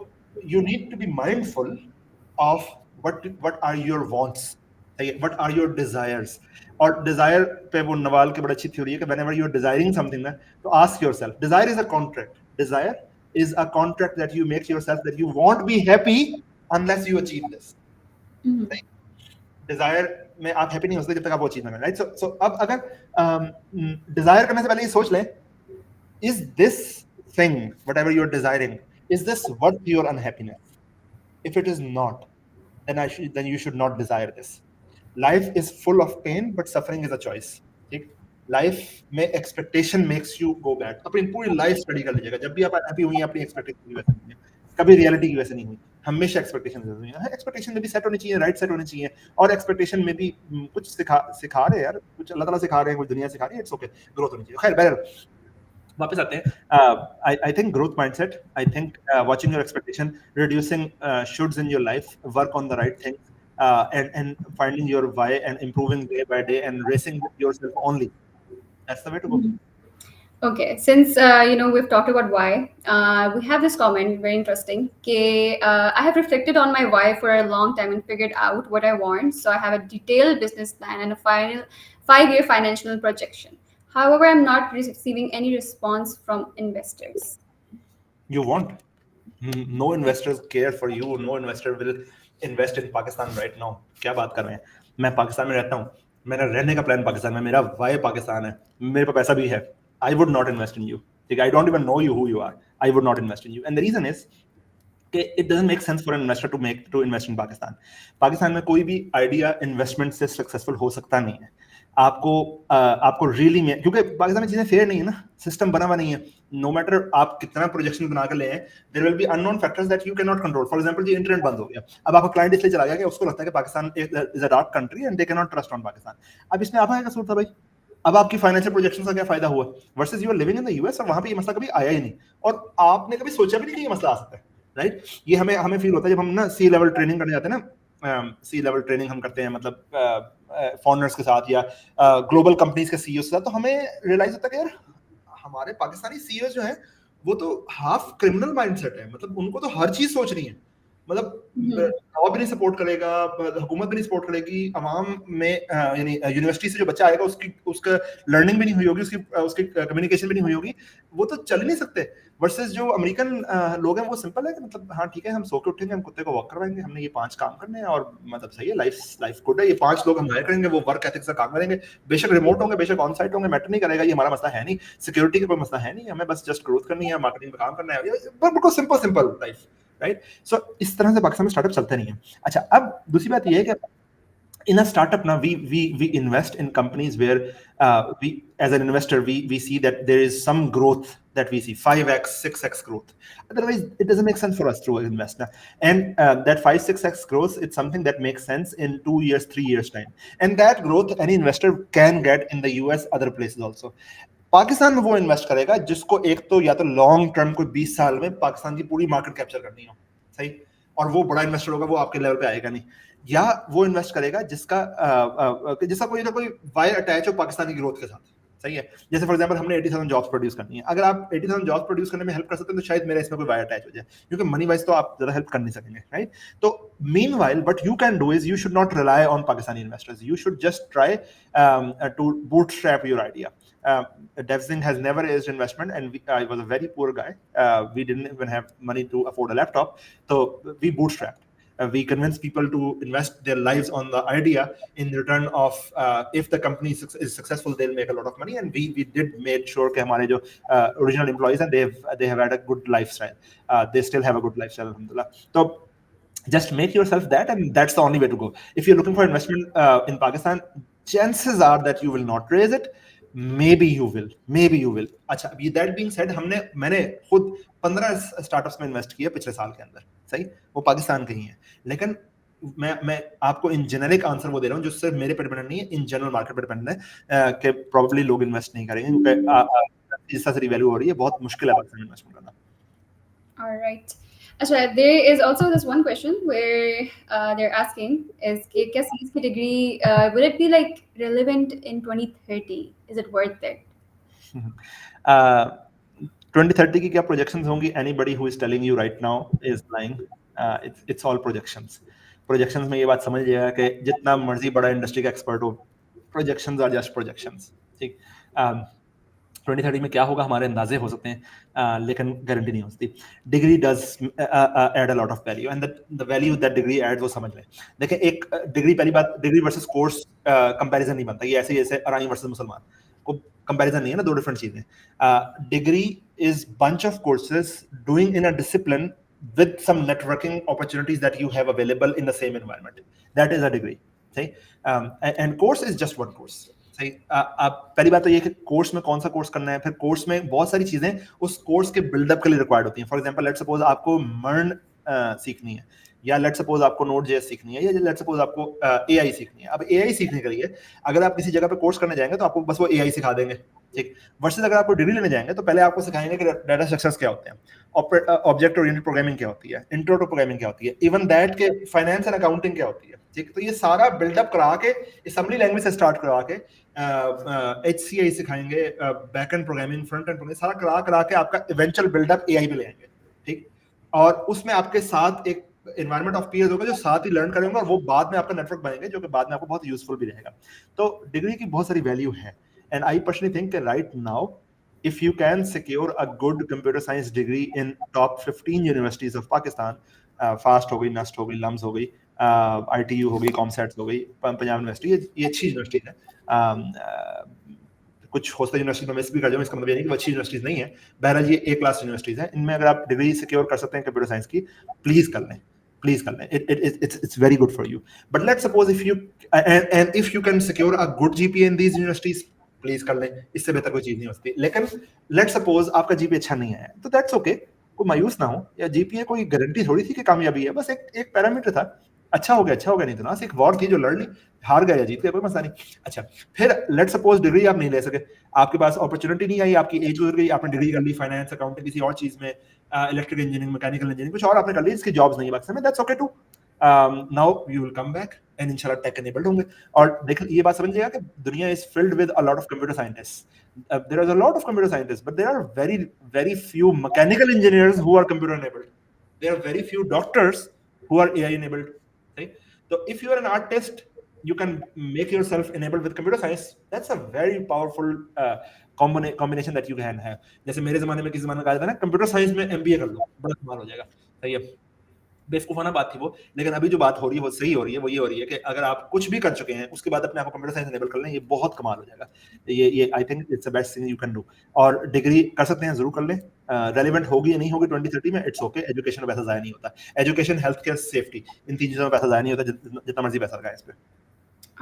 [SPEAKER 2] you need to be mindful of what are your wants, what are your desires. और desire पे वो नवाल की बड़ी अच्छी थ्योरी है कि whenever you are desiring something ना, तो ask yourself, desire is a contract. Desire is a contract that you make yourself that you won't be happy unless you achieve this. Desire में आप happy नहीं हो सकते जब तक आप वो achieve ना करें, right? So अब अगर desire करने से पहले ये सोच लें, is this thing, whatever you are desiring, is this worth your unhappiness? If it is not, then you should not desire this. Life is full of pain, but suffering is a choice. ठीक, life में expectation makes you go bad. अपनी पूरी life study कर लीजिएगा, जब भी आप happy हुई हैं अपनी एक्सपेक्टेशन की वजह से, कभी रियलिटी की वजह से नहीं हुई, हमेशा एक्सपेक्टेशन हुई है. एक्सपेक्टेशन में भी सेट होनी चाहिए, राइट सेट होनी चाहिए, और एक्सपेक्टेशन में भी कुछ सिखा रहे हैं यार, कुछ अल्लाह ताला सिखा रहे हैं, कुछ दुनिया सिखा रही है, इट्स ओके, ग्रोथ होनी चाहिए. खैर बहरहाल वापस आते हैं. I think growth mindset. I think watching your expectation, reducing shoulds in your life, work on the right things, and finding your why and improving day by day and racing with yourself only. That's the way to go.
[SPEAKER 1] Okay, since we've talked about why, we have this comment very interesting. I have reflected on my why for a long time and figured out what I want. So I have a detailed business plan and a final 5-year financial projection. However, I'm not receiving any response from investors.
[SPEAKER 2] You won't. No investors care for you. No investor will invest in Pakistan right now. क्या बात कर रहे हैं? मैं पाकिस्तान में रहता हूँ, मेरा रहने का प्लान पाकिस्तान में, मेरा वाई पाकिस्तान है, मेरे पास पैसा भी है. I would not invest in you. I don't even know you who you are. I would not invest in you. And the reason is it doesn't make sense for an investor to invest in Pakistan. Pakistan में कोई भी idea investment से successful हो सकता नहीं है. आपको really में, क्योंकि पाकिस्तान में चीजें फेयर नहीं है ना, सिस्टम बना हुआ नहीं है. नो मैटर आप कितना प्रोजेक्शन बना कर ले आए, there will be unknown factors that you can not control. For example जी इंटरनेट बंद हो गया, अब आपका क्लाइंट इसलिए चला गया कि उसको लगता है कि Pakistan is a dark country and they can not trust on Pakistan. अब इसमें आपका क्या कसूर था भाई? अब आपकी फाइनेंशियल प्रोजेक्शन का क्या फायदा हुआ versus you are living in the US और वहां पे ये मसला कभी आया ही नहीं, और आपने कभी सोचा भी नहीं कि ये मसला आ सकता है, राइट? ये हमें फील होता है जब हम ना सी लेवल ट्रेनिंग करने जाते हैं ना. सी लेवल ट्रेनिंग हम करते हैं, मतलब फॉरेनर्स के साथ या ग्लोबल कंपनीज के सीईओ के साथ, तो हमें रियलाइज होता है कि यार हमारे पाकिस्तानी सीईओ जो हैं वो तो हाफ क्रिमिनल माइंडसेट है. मतलब उनको तो हर चीज सोच रही है, मतलब लॉ भी नहीं सपोर्ट करेगा, हुकूमत भी नहीं सपोर्ट करेगी, अवाम में यानी यूनिवर्सिटी से जो बच्चा आएगा उसका लर्निंग भी नहीं हुई होगी, उसकी कम्युनिकेशन भी नहीं हुई होगी, वो तो चल ही नहीं सकते. वर्सेस जो अमेरिकन लोग हैं वो सिंपल है कि मतलब हाँ ठीक है, हम सो के उठेंगे, हम कुत्ते को वॉक करवाएंगे, हमने ये 5 काम करने हैं और मतलब सही है, लाइफ गुड है, ये 5 लोग हम हायर करेंगे, वो वर्क एथिक्स का काम करेंगे, बेशक रिमोट होंगे, बेशक ऑन साइट होंगे, मैटर नहीं करेगा, ये हमारा मसला है नहीं, सिक्योरिटी का कोई मसला है नहीं, हमें बस जस्ट ग्रोथ करनी है, मार्केटिंग में काम करना है, बिल्कुल सिंपल लाइफ, राइट? सो इस तरह से पाकिस्तान में स्टार्टअप चलते नहीं है. अच्छा, अब दूसरी बात ये है कि in a startup now we invest in companies where we as an investor we see that there is some growth that we see 5x 6x growth. Otherwise it doesn't make sense for us to invest now. And that 5-6x growth, it's something that makes sense in 2 years 3 years time, and that growth any investor can get in the US, other places also. Pakistan में वो invest करेगा जिसको एक तो या तो long term कोई 20 साल में पाकिस्तान की पूरी मार्केट कैप्चर करनी हो, सही, और वो बड़ा इन्वेस्टर होगा, वो आपके लेवल पे आएगा नहीं. या वो इन्वेस्ट करेगा जिसका कोई ना कोई वायर अटैच हो पाकिस्तान की ग्रोथ के साथ, सही है. जैसे फॉर एग्जांपल हमने 80,000 जॉब्स प्रोड्यूस करनी है, अगर आप 80,000 जॉब्स प्रोड्यूस करने में हेल्प कर सकते हैं तो शायद मेरा इसमें कोई वायर अटैच हो जाए, क्योंकि मनी वाइज तो आप ज्यादा हेल्प कर नहीं सकेंगे, राइट? तो meanwhile what you can do is you should not rely on Pakistani investors, you should just try to bootstrap your idea. Devsinc has never raised investment, and I was a very poor guy. We didn't even have money to afford a laptop, so we bootstrapped. we convince people to invest their lives on the idea. In return of if the company is successful, they'll make a lot of money, and we did made sure कि हमारे जो original employees हैं, they have had a good lifestyle. They still have a good lifestyle, alhamdulillah. So just make yourself that, and that's the only way to go. If you're looking for investment in Pakistan, chances are that you will not raise it. Maybe you will. अच्छा, that being said, मैंने खुद 15 startups में invest किया पिछले साल के अंदर, सही, वो पाकिस्तान के ही हैं, लेकिन मैं आपको इन जेनेरिक आंसर वो दे रहा हूँ जो सिर्फ मेरे पे डिपेंडेंट नहीं है, इन जनरल मार्केट पे डिपेंडेंट है कि प्रोबेबली लोग इन्वेस्ट नहीं करेंगे क्योंकि इस तरह से रिवैल्यू हो रही है, बहुत मुश्किल है पाकिस्तान में इन्वेस्टमेंट करना.
[SPEAKER 1] All right. Achha, there is also this one question where they're asking is कि क्या CS की degree will it be like relevant in 2030? Is it worth it?
[SPEAKER 2] 2030 की क्या projections होंगी? Anybody who is telling you right now is lying. It's all projections. Projections में ये बात समझ लिया कि जितना मर्जी बड़ा इंडस्ट्री का एक्सपर्ट हो, projections are just projections. ठीक. 2030 में क्या होगा हमारे अंदाजे हो सकते हैं, लेकिन गारंटी नहीं हो सकती. Degree does add a lot of value, and the value that degree add वो समझ लें. देखिए, एक डिग्री, पहली बात, डिग्री वर्सेस कोर्स कंपैरिजन नहीं बनता. ये ऐसे जैसे अरानी वर्सेस मुसलमान, को कंपैरिजन नहीं है ना, दो डिफरेंट चीजें. Degree is bunch of courses doing in a discipline with some networking opportunities that you have available in the same environment. That is a degree. See? And course is just one course. सही. आप पहली बात तो ये कि course में कौन सा कोर्स करना है, फिर कोर्स में बहुत सारी चीजें उस कोर्स के बिल्डअप के लिए रिक्वायर्ड होती हैं. फॉर एग्जांपल, लेट्स सपोज आपको मर्न सीखनी है, या लेट्स सपोज आपको नोड.जेएस सीखनी है, या लेट्स सपोज आपको एआई सीखनी है. अब एआई सीखने के लिए अगर आप किसी जगह पे कोर्स करने जाएंगे तो आपको बस वो एआई सिखा देंगे, ठीक. वर्सेस अगर आपको डिग्री लेने जाएंगे तो पहले आपको सिखाएंगे कि डाटा स्ट्रक्चर्स क्या होते हैं, ऑब्जेक्ट ओरिएंटेड प्रोग्रामिंग क्या होती है, इंट्रो टू प्रोग्रामिंग क्या होती है, इवन दैट के फाइनेंस एंड अकाउंटिंग क्या होती है, ठीक. तो ये सारा बिल्डअप करा के, असेंबली लैंग्वेज से स्टार्ट करा के HCI सिखाएंगे, back and programming, front end programming, सारा करा के आपका इवेंचुअल बिल्डअप एआई पे ले आएंगे, ठीक. और उसमें आपके साथ एक एनवायरनमेंट ऑफ पीयर्स होगा जो साथ ही लर्न करेंगे, और वो बाद में आपका नेटवर्क बनेंगे जो कि बाद में आपको बहुत यूजफुल भी रहेगा. तो डिग्री की बहुत सारी वैल्यू है, and I personally think right now if you can secure a good computer science degree in top 15 universities of Pakistan, FAST हो गई, NUST हो गई, LUMS हो गई, ITU हो गई, ComStats हो गई, पंजाब यूनिवर्सिटी, ये अच्छी यूनिवर्सिटी है. कुछ हॉस्टल यूनिवर्सिटी में मिस भी कर जाऊँ, इसका मतलब ये नहीं कि वो अच्छी यूनिवर्सिटीज नहीं है. बहरहाल ये ए क्लास यूनिवर्सिटीज हैं. इनमें अगर आप डिग्री सिक्योर कर सकते हैं कंप्यूटर साइंस की, प्लीज कर लें. It's very good for you. But let's suppose if you and if you can secure a good GPA in these universities, please कर लें. इससे बेहतर कोई चीज नहीं हो सकती. लेकिन लेट्स सपोज आपका जीपीए अच्छा नहीं आया, तो दैट्स ओके, कोई मायूस ना हो. या जीपीए कोई गारंटी थोड़ी थी कि कामयाबी है, बस एक पैरामीटर था. अच्छा हो गया नहीं तो ना, एक वॉर थी जो लड़ ली, हार गया या जीत गया, कोई मसला नहीं. अच्छा, फिर लेट्स सपोज डिग्री आप नहीं ले सके, आपके पास अपॉर्चुनिटी नहीं आई, आपकी एज गुजर गई, आपने डिग्री कर ली फाइनेंस, अकाउंटिंग, किसी और चीज में, इलेक्ट्रिकल इंजीनियरिंग, मैकेनिकल इंजीनियरिंग, कुछ और आपने कर ली, इसकी जॉब्स नहीं है में, that's okay too. Now you will come back and इंशाल्लाह टेक एनेबल्ड होंगे. और देखिए, ये बात समझिएगा कि दुनिया is filled with a lot of computer scientists. There is a lot of computer scientists, but there are very few mechanical engineers who are computer enabled. There are very few doctors who are AI enabled. Okay? So if you are an artist, you can make yourself enabled with computer science. That's a very powerful combination that you can have. जैसे मेरे जमाने में किसी जमाने में कहा जाता है ना, कंप्यूटर साइंस में MBA कर लो, बड़ा कमाल हो जाएगा. सही है, बेवकूफाना बात थी वो, लेकिन अभी जो बात हो रही है वो सही हो रही है. वो ये हो रही है कि अगर आप कुछ भी कर चुके हैं, उसके बाद अपने आप को कंप्यूटर साइंस एनेबल कर लें, ये बहुत कमाल हो जाएगा. ये I think it's the best thing you can do. और डिग्री कर सकते हैं, जरूर कर लें. रेलिवेंट होगी या नहीं होगी 2030 में, इट्स ओके. एजुकेशन में पैसा जाया नहीं होता. एजुकेशन, हेल्थ केयर, सेफ्टी, इन तीन चीजों में पैसा जाया नहीं होता, जितना मर्जी पैसा लगाए इस पे.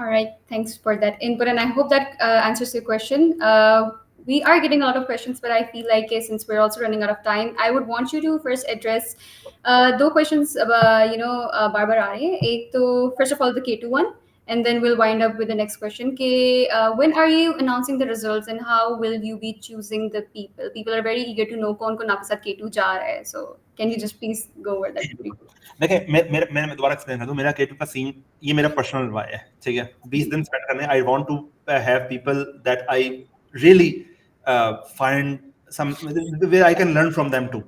[SPEAKER 1] All right, thanks for that input, and I hope that answers your question. We are getting a lot of questions, but I feel like since we're also running out of time, I would want you to first address two questions. बार-बार आ रहे हैं. एक तो first of all the K2 one, and then we'll wind up with the next question. When are you announcing the results, and how will you be choosing the people? People are very eager to know कौन-कौन आपके साथ K2 जा रहा है. So can you just please go over that?
[SPEAKER 2] देखिए, मैं दोबारा explain कर दूं. मेरा K2 का सीन, ये मेरा पर्सनल वाई है, ठीक है. 20 दिन स्पेंड करने. I want to have people that I really find somewhere I can learn from them too.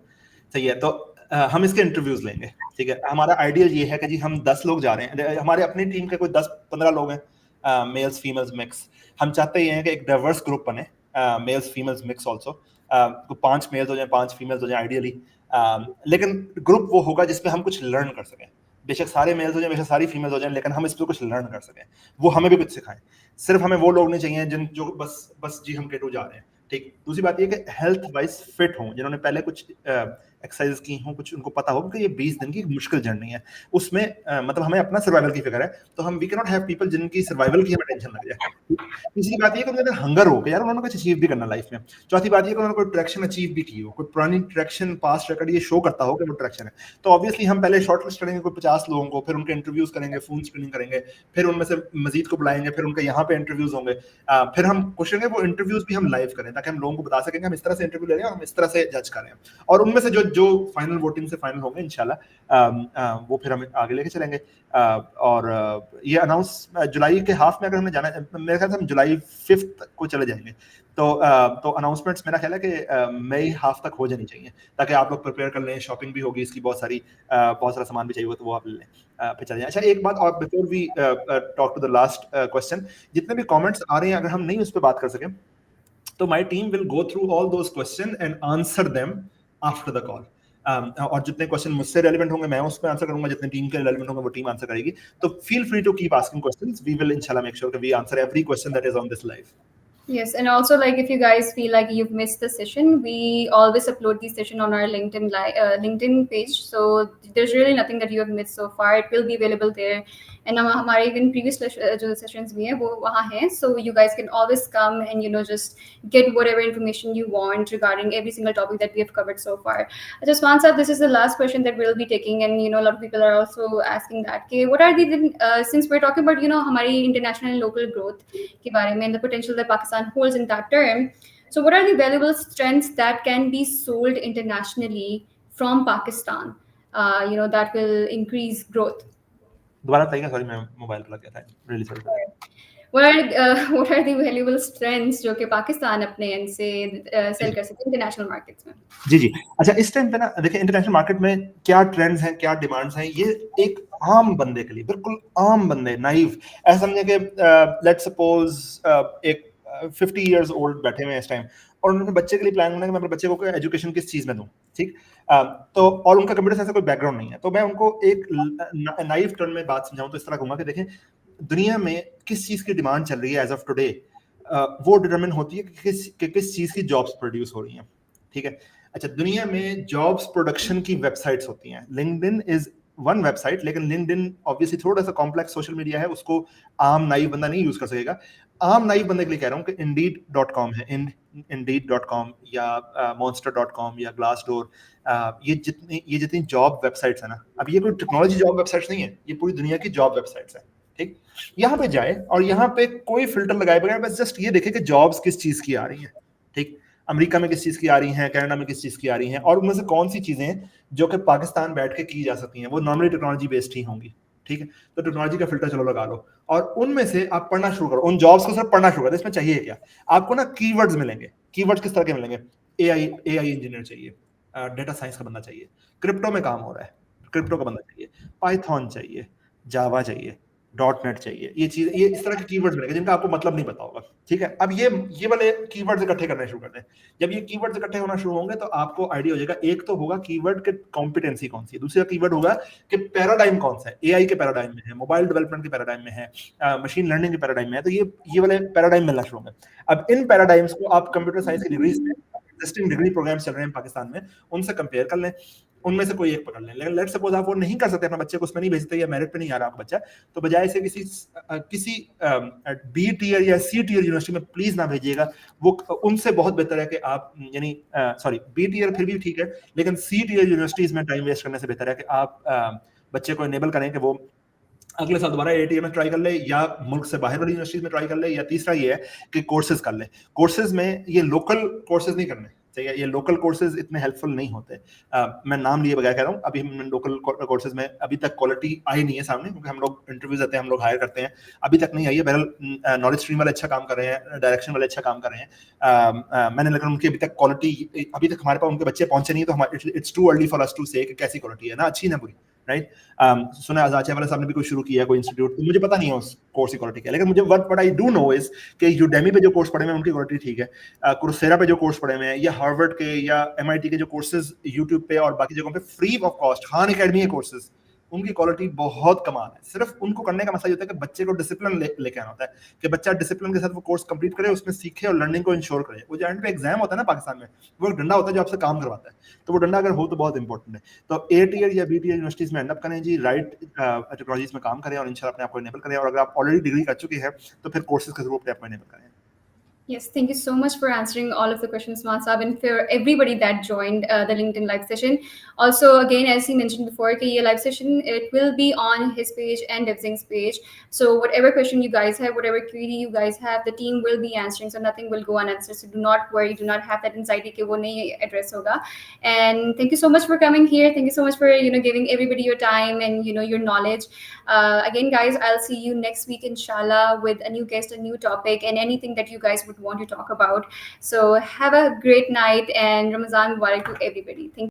[SPEAKER 2] सही है. तो हम इसके इंटरव्यूज लेंगे, ठीक है. हमारा आइडियल ये है कि जी हम 10 लोग जा रहे हैं. हमारे अपनी टीम के कोई 10-15 लोग हैं, मेल्स फीमेल्स मिक्स. हम चाहते ये हैं कि एक डाइवर्स ग्रुप बने, males females mix also. 5 males हो जाए, 5 फीमेल्स हो जाए आइडियली. लेकिन ग्रुप वो होगा जिसमें हम कुछ लर्न कर सकें. बेशक सारे मेल्स हो जाए, बेशक सारी फीमेल्स हो जाए, लेकिन हम इस पर कुछ लर्न कर सकें, वो हमें भी कुछ सिखाएं। सिर्फ हमें वो लोग नहीं चाहिए जिन जो बस बस जी हम K2 जा रहे हैं, ठीक। दूसरी बात ये कि हेल्थ वाइज फिट हों, जिन्होंने पहले कुछ एक्सरसाइज की हो, कुछ उनको पता हो कि ये 20 दिन की मुश्किल जर्नी है, उसमें मतलब हमें अपना सर्वाइवल की फिक्र है, तो हम we can not have people जिनकी सर्वाइवल की हमें टेंशन लग जाए। तीसरी बात ये कि उनके अंदर हंगर हो कि यार उन्होंने कुछ अचीव भी करना लाइफ में। चौथी बात ये कि उन्होंने कोई ट्रैक्शन अचीव भी की हो, कोई पुरानी ट्रैक्शन पास्ट रिकॉर्ड ये शो करता हो कि वो ट्रैक्शन है। तो ऑब्वियसली हम पहले शॉर्ट लिस्ट करेंगे कोई 50 लोगों को, फिर उनके इंटरव्यूज करेंगे, फोन स्क्रीनिंग करेंगे, फिर उनमें से मजीद को बुलाएंगे, फिर उनके यहाँ पे इंटरव्यूज होंगे, फिर हम कोशिश करेंगे वो इंटरव्यूज भी हम लाइव करें, ताकि हम लोगों को बता सकेंगे हम इस तरह से इंटरव्यू ले रहे हैं और हम इस तरह से जज कर रहे हैं, और उनमें से जो जो फाइनल वोटिंग से फाइनल होंगे इंशाल्लाह वो फिर हम आगे लेके चलेंगे। और ये अनाउंस जुलाई के हाफ में अगर हमें जाना है, मेरे ख्याल से हम जुलाई 5 को चले जाएंगे, तो अनाउंसमेंट्स मेरा ख्याल है कि मई हाफ तक हो जानी चाहिए, ताकि आप लोग प्रिपेयर कर लें, शॉपिंग भी होगी इसकी, बहुत सारा सामान भी चाहिए होगा, तो वो आप ले लें, फिर चले जाएं। अच्छा एक बात और before we talk to the last question, जितने भी कमेंट्स आ रहे हैं अगर हम नहीं उस पर बात कर सकें, तो my team will go through all those question and answer them after the call. और जितने क्वेश्चन मुझसे रेलेवेंट होंगे मैं उस पर आंसर करूंगा, जितने टीम के रेलेवेंट होंगे वो टीम आंसर करेगी। तो feel free to keep asking questions, we will इंशाल्लाह मेक श्योर कि we answer every question that is on this live.
[SPEAKER 1] Yes, and also like if you guys feel like you've missed the session, we always upload the session on our LinkedIn page. So there's really nothing that you have missed so far. It will be available there, and हमारे even previous जो sessions भी हैं वो वहाँ हैं. So you guys can always come and just get whatever information you want regarding every single topic that we have covered so far. Just one sir, this is the last question that we'll be taking, and a lot of people are also asking that. Okay, what are the since we're talking about हमारी international and local growth के बारे में and the potential that Pakistan holds in that term. So, what are the valuable strengths that can be sold internationally from Pakistan? That will increase growth.
[SPEAKER 2] दोबारा बताइएगा, sorry मैं mobile पर लग गया था, really sorry.
[SPEAKER 1] what are the valuable strengths जो कि पाकिस्तान अपने एंड से सेल कर सकते हैं इंटरनेशनल मार्केट्स में?
[SPEAKER 2] जी जी, अच्छा इस टाइम पे ना देखिए इंटरनेशनल मार्केट में क्या ट्रेंड्स हैं, क्या डिमांड्स हैं, ये एक आम बंदे के लिए, बिल्कुल आम बंदे, नाइव, ऐसा समझे कि लेट्स सपोज एक 50 इयर्स ओल्ड बैठे हुए हैं इस टाइम, और उन्होंने बच्चे के लिए प्लान करना है कि मैं अपने बच्चे को एजुकेशन किस चीज में दूं, ठीक। तो और उनका कंप्यूटर साइंस का कोई बैकग्राउंड नहीं है, तो मैं उनको एक नाइव टर्न में बात समझाऊं तो इस तरह कहूंगा कि देखें दुनिया में किस चीज की डिमांड चल रही है एज ऑफ टुडे, वो डिटरमिन होती है कि किस चीज की जॉब्स प्रोड्यूस हो रही हैं, ठीक है। अच्छा दुनिया में जॉब्स प्रोडक्शन की वेबसाइट्स होती हैं, लिंक्डइन इज वन वेबसाइट, लेकिन लिंक्डइन ऑब्वियसली थोड़ा सा कॉम्प्लेक्स सोशल मीडिया है, उसको आम नाइव बंदा नहीं यूज कर सकेगा। आम नाइव बंदे के लिए कह रहा हूँ कि indeed.com है, indeed.com या monster.com या glassdoor, ये जितनी जॉब वेबसाइट्स है ना, अब ये कोई टेक्नोलॉजी जॉब वेबसाइट्स नहीं है, ये पूरी दुनिया की जॉब वेबसाइट्स है, ठीक। यहाँ पे जाए और यहाँ पे कोई फिल्टर लगाए बगैर बस जस्ट ये देखे कि जॉब्स किस चीज की आ रही हैं, ठीक। अमेरिका में किस चीज की आ रही हैं, कनाडा में किस चीज की आ रही हैं, और उनमें से कौन सी चीजें हैं जो कि पाकिस्तान बैठ के की जा सकती हैं, वो नॉर्मली टेक्नोलॉजी बेस्ड ही होंगी, ठीक है। तो टेक्नोलॉजी का फिल्टर चलो लगा लो, और उनमें से आप पढ़ना शुरू करो, उन जॉब्स को सिर्फ पढ़ना शुरू करो। इसमें चाहिए क्या आपको ना, कीवर्ड्स मिलेंगे। कीवर्ड्स किस तरह के मिलेंगे? एआई इंजीनियर चाहिए, डेटा साइंस का बंदा चाहिए, क्रिप्टो में काम हो रहा है, क्रिप्टो का बंदा चाहिए, पाइथन चाहिए, जावा चाहिए, .NET चाहिए, ये इस तरह के कीवर्ड्स मिलेंगे जिनका आपको मतलब नहीं पता होगा, ठीक है। अब ये वाले कीवर्ड्स इकट्ठे करने शुरू कर दें। जब ये कीवर्ड्स इकट्ठे होना शुरू होंगे तो आपको आइडिया हो जाएगा, एक तो होगा कीवर्ड के कॉम्पिटेंसी कौन सी है, दूसरा कीवर्ड होगा कि पैराडाइम कौन सा है, एआई के पैराडाइम में है, मोबाइल डेवलपमेंट के पैराडाइम में है, मशीन लर्निंग के पैराडाइम में है, तो ये वाले पैराडाइम मिलना शुरू होंगे। अब इन पैराडाइम्स को आप कंप्यूटर साइंस की डिग्री से, एग्जिस्टिंग डिग्री प्रोग्राम्स चल रहे हैं पाकिस्तान में, उनसे कंपेयर कर लें, उनमें से कोई एक पकड़ लें। लेकिन लेट्स सपोज आप वो नहीं कर सकते, अपने बच्चे को उसमें नहीं भेजते या मेरिट पे नहीं आ रहा आपका बच्चा, तो बजाय से किसी बी टियर या सी टियर यूनिवर्सिटी में प्लीज ना भेजिएगा। वो उनसे बहुत बेहतर है कि आप यानी सॉरी बी टियर फिर भी ठीक है, लेकिन सी टियर यूनिवर्सिटीज में टाइम वेस्ट करने से बेहतर है कि आप बच्चे को इनेबल करें कि वो अगले साल दोबारा एटीए में ट्राई कर ले, या मुल्क से बाहर वाली यूनिवर्सिटीज में ट्राई कर ले, या तीसरा ये है कि कोर्सेज कर ले। कोर्सेज में ये लोकल कोर्सेज नहीं करने चाहिए, ये लोकल कोर्सेज इतने हेल्पफुल नहीं होते। मैं नाम लिए बगैर कह रहा हूँ, अभी हम लोकल कोर्सेज में अभी तक क्वालिटी आई नहीं है सामने, क्योंकि हम लोग इंटरव्यूज देते हैं, हम लोग हायर करते हैं, अभी तक नहीं आई है। बहरहाल नॉलेज स्ट्रीम वाले अच्छा काम कर रहे हैं, डायरेक्शन वाले अच्छा काम कर रहे हैं, मैंने लेकिन उनकी अभी तक क्वालिटी, अभी तक हमारे पास उनके बच्चे पहुंचे नहीं, तो it's too early for us to say कैसी क्वालिटी है, ना अच्छी ना बुरी, राइट। सुना आजाद वाले साहब ने भी कोई शुरू किया कोई इंस्टीट्यूट, तो मुझे पता नहीं है उस कोर्स की क्वालिटी क्या, लेकिन मुझे what I do know is कि यूडेमी पे जो कोर्स पढ़े हुए हैं उनकी क्वालिटी ठीक है, coursera पे जो कोर्स पढ़े हुए हैं, या हार्वर्ड के या MIT के जो कोर्सेज यूट्यूब पे और बाकी जगहों पे free of cost, Khan academy के कोर्सेज उनकी क्वालिटी बहुत कमाल है। सिर्फ उनको करने का मसला ये होता है कि बच्चे को डिसिप्लिन लेके आना होता है कि बच्चा डिसिप्लिन के साथ वो कोर्स कंप्लीट करे, उसमें सीखे और लर्निंग को इंश्योर करे। वो जो एंड पे एग्जाम होता है ना पाकिस्तान में, वो एक डंडा होता है जो आपसे काम करवाता है, तो वो डंडा अगर हो तो बहुत इंपॉर्टेंट है। तो ए टीयर या बी टीयर यूनिवर्सिटीज में एंड अप करें जी, राइट टेक्नोलॉजीज में काम करें और इंशाल्लाह अपने आप को इनेबल करें। और अगर आप ऑलरेडी डिग्री कर चुके हैं तो फिर कोर्सेज के जरूर अपने आप को इनेबल करें।
[SPEAKER 1] Yes, thank you so much for answering all of the questions, Masab, and for everybody that joined the LinkedIn live session. Also, again, as he mentioned before, the live session, it will be on his page and Devsinc's page. So whatever question you guys have, whatever query you guys have, the team will be answering. So nothing will go unanswered. So do not worry, do not have that anxiety कि वो नहीं address होगा. And thank you so much for coming here. Thank you so much for giving everybody your time and your knowledge. Again, guys, I'll see you next week, inshallah, with a new guest, a new topic, and anything that you guys would want to talk about. So have a great night and Ramazan Mubarak to everybody. Thank you.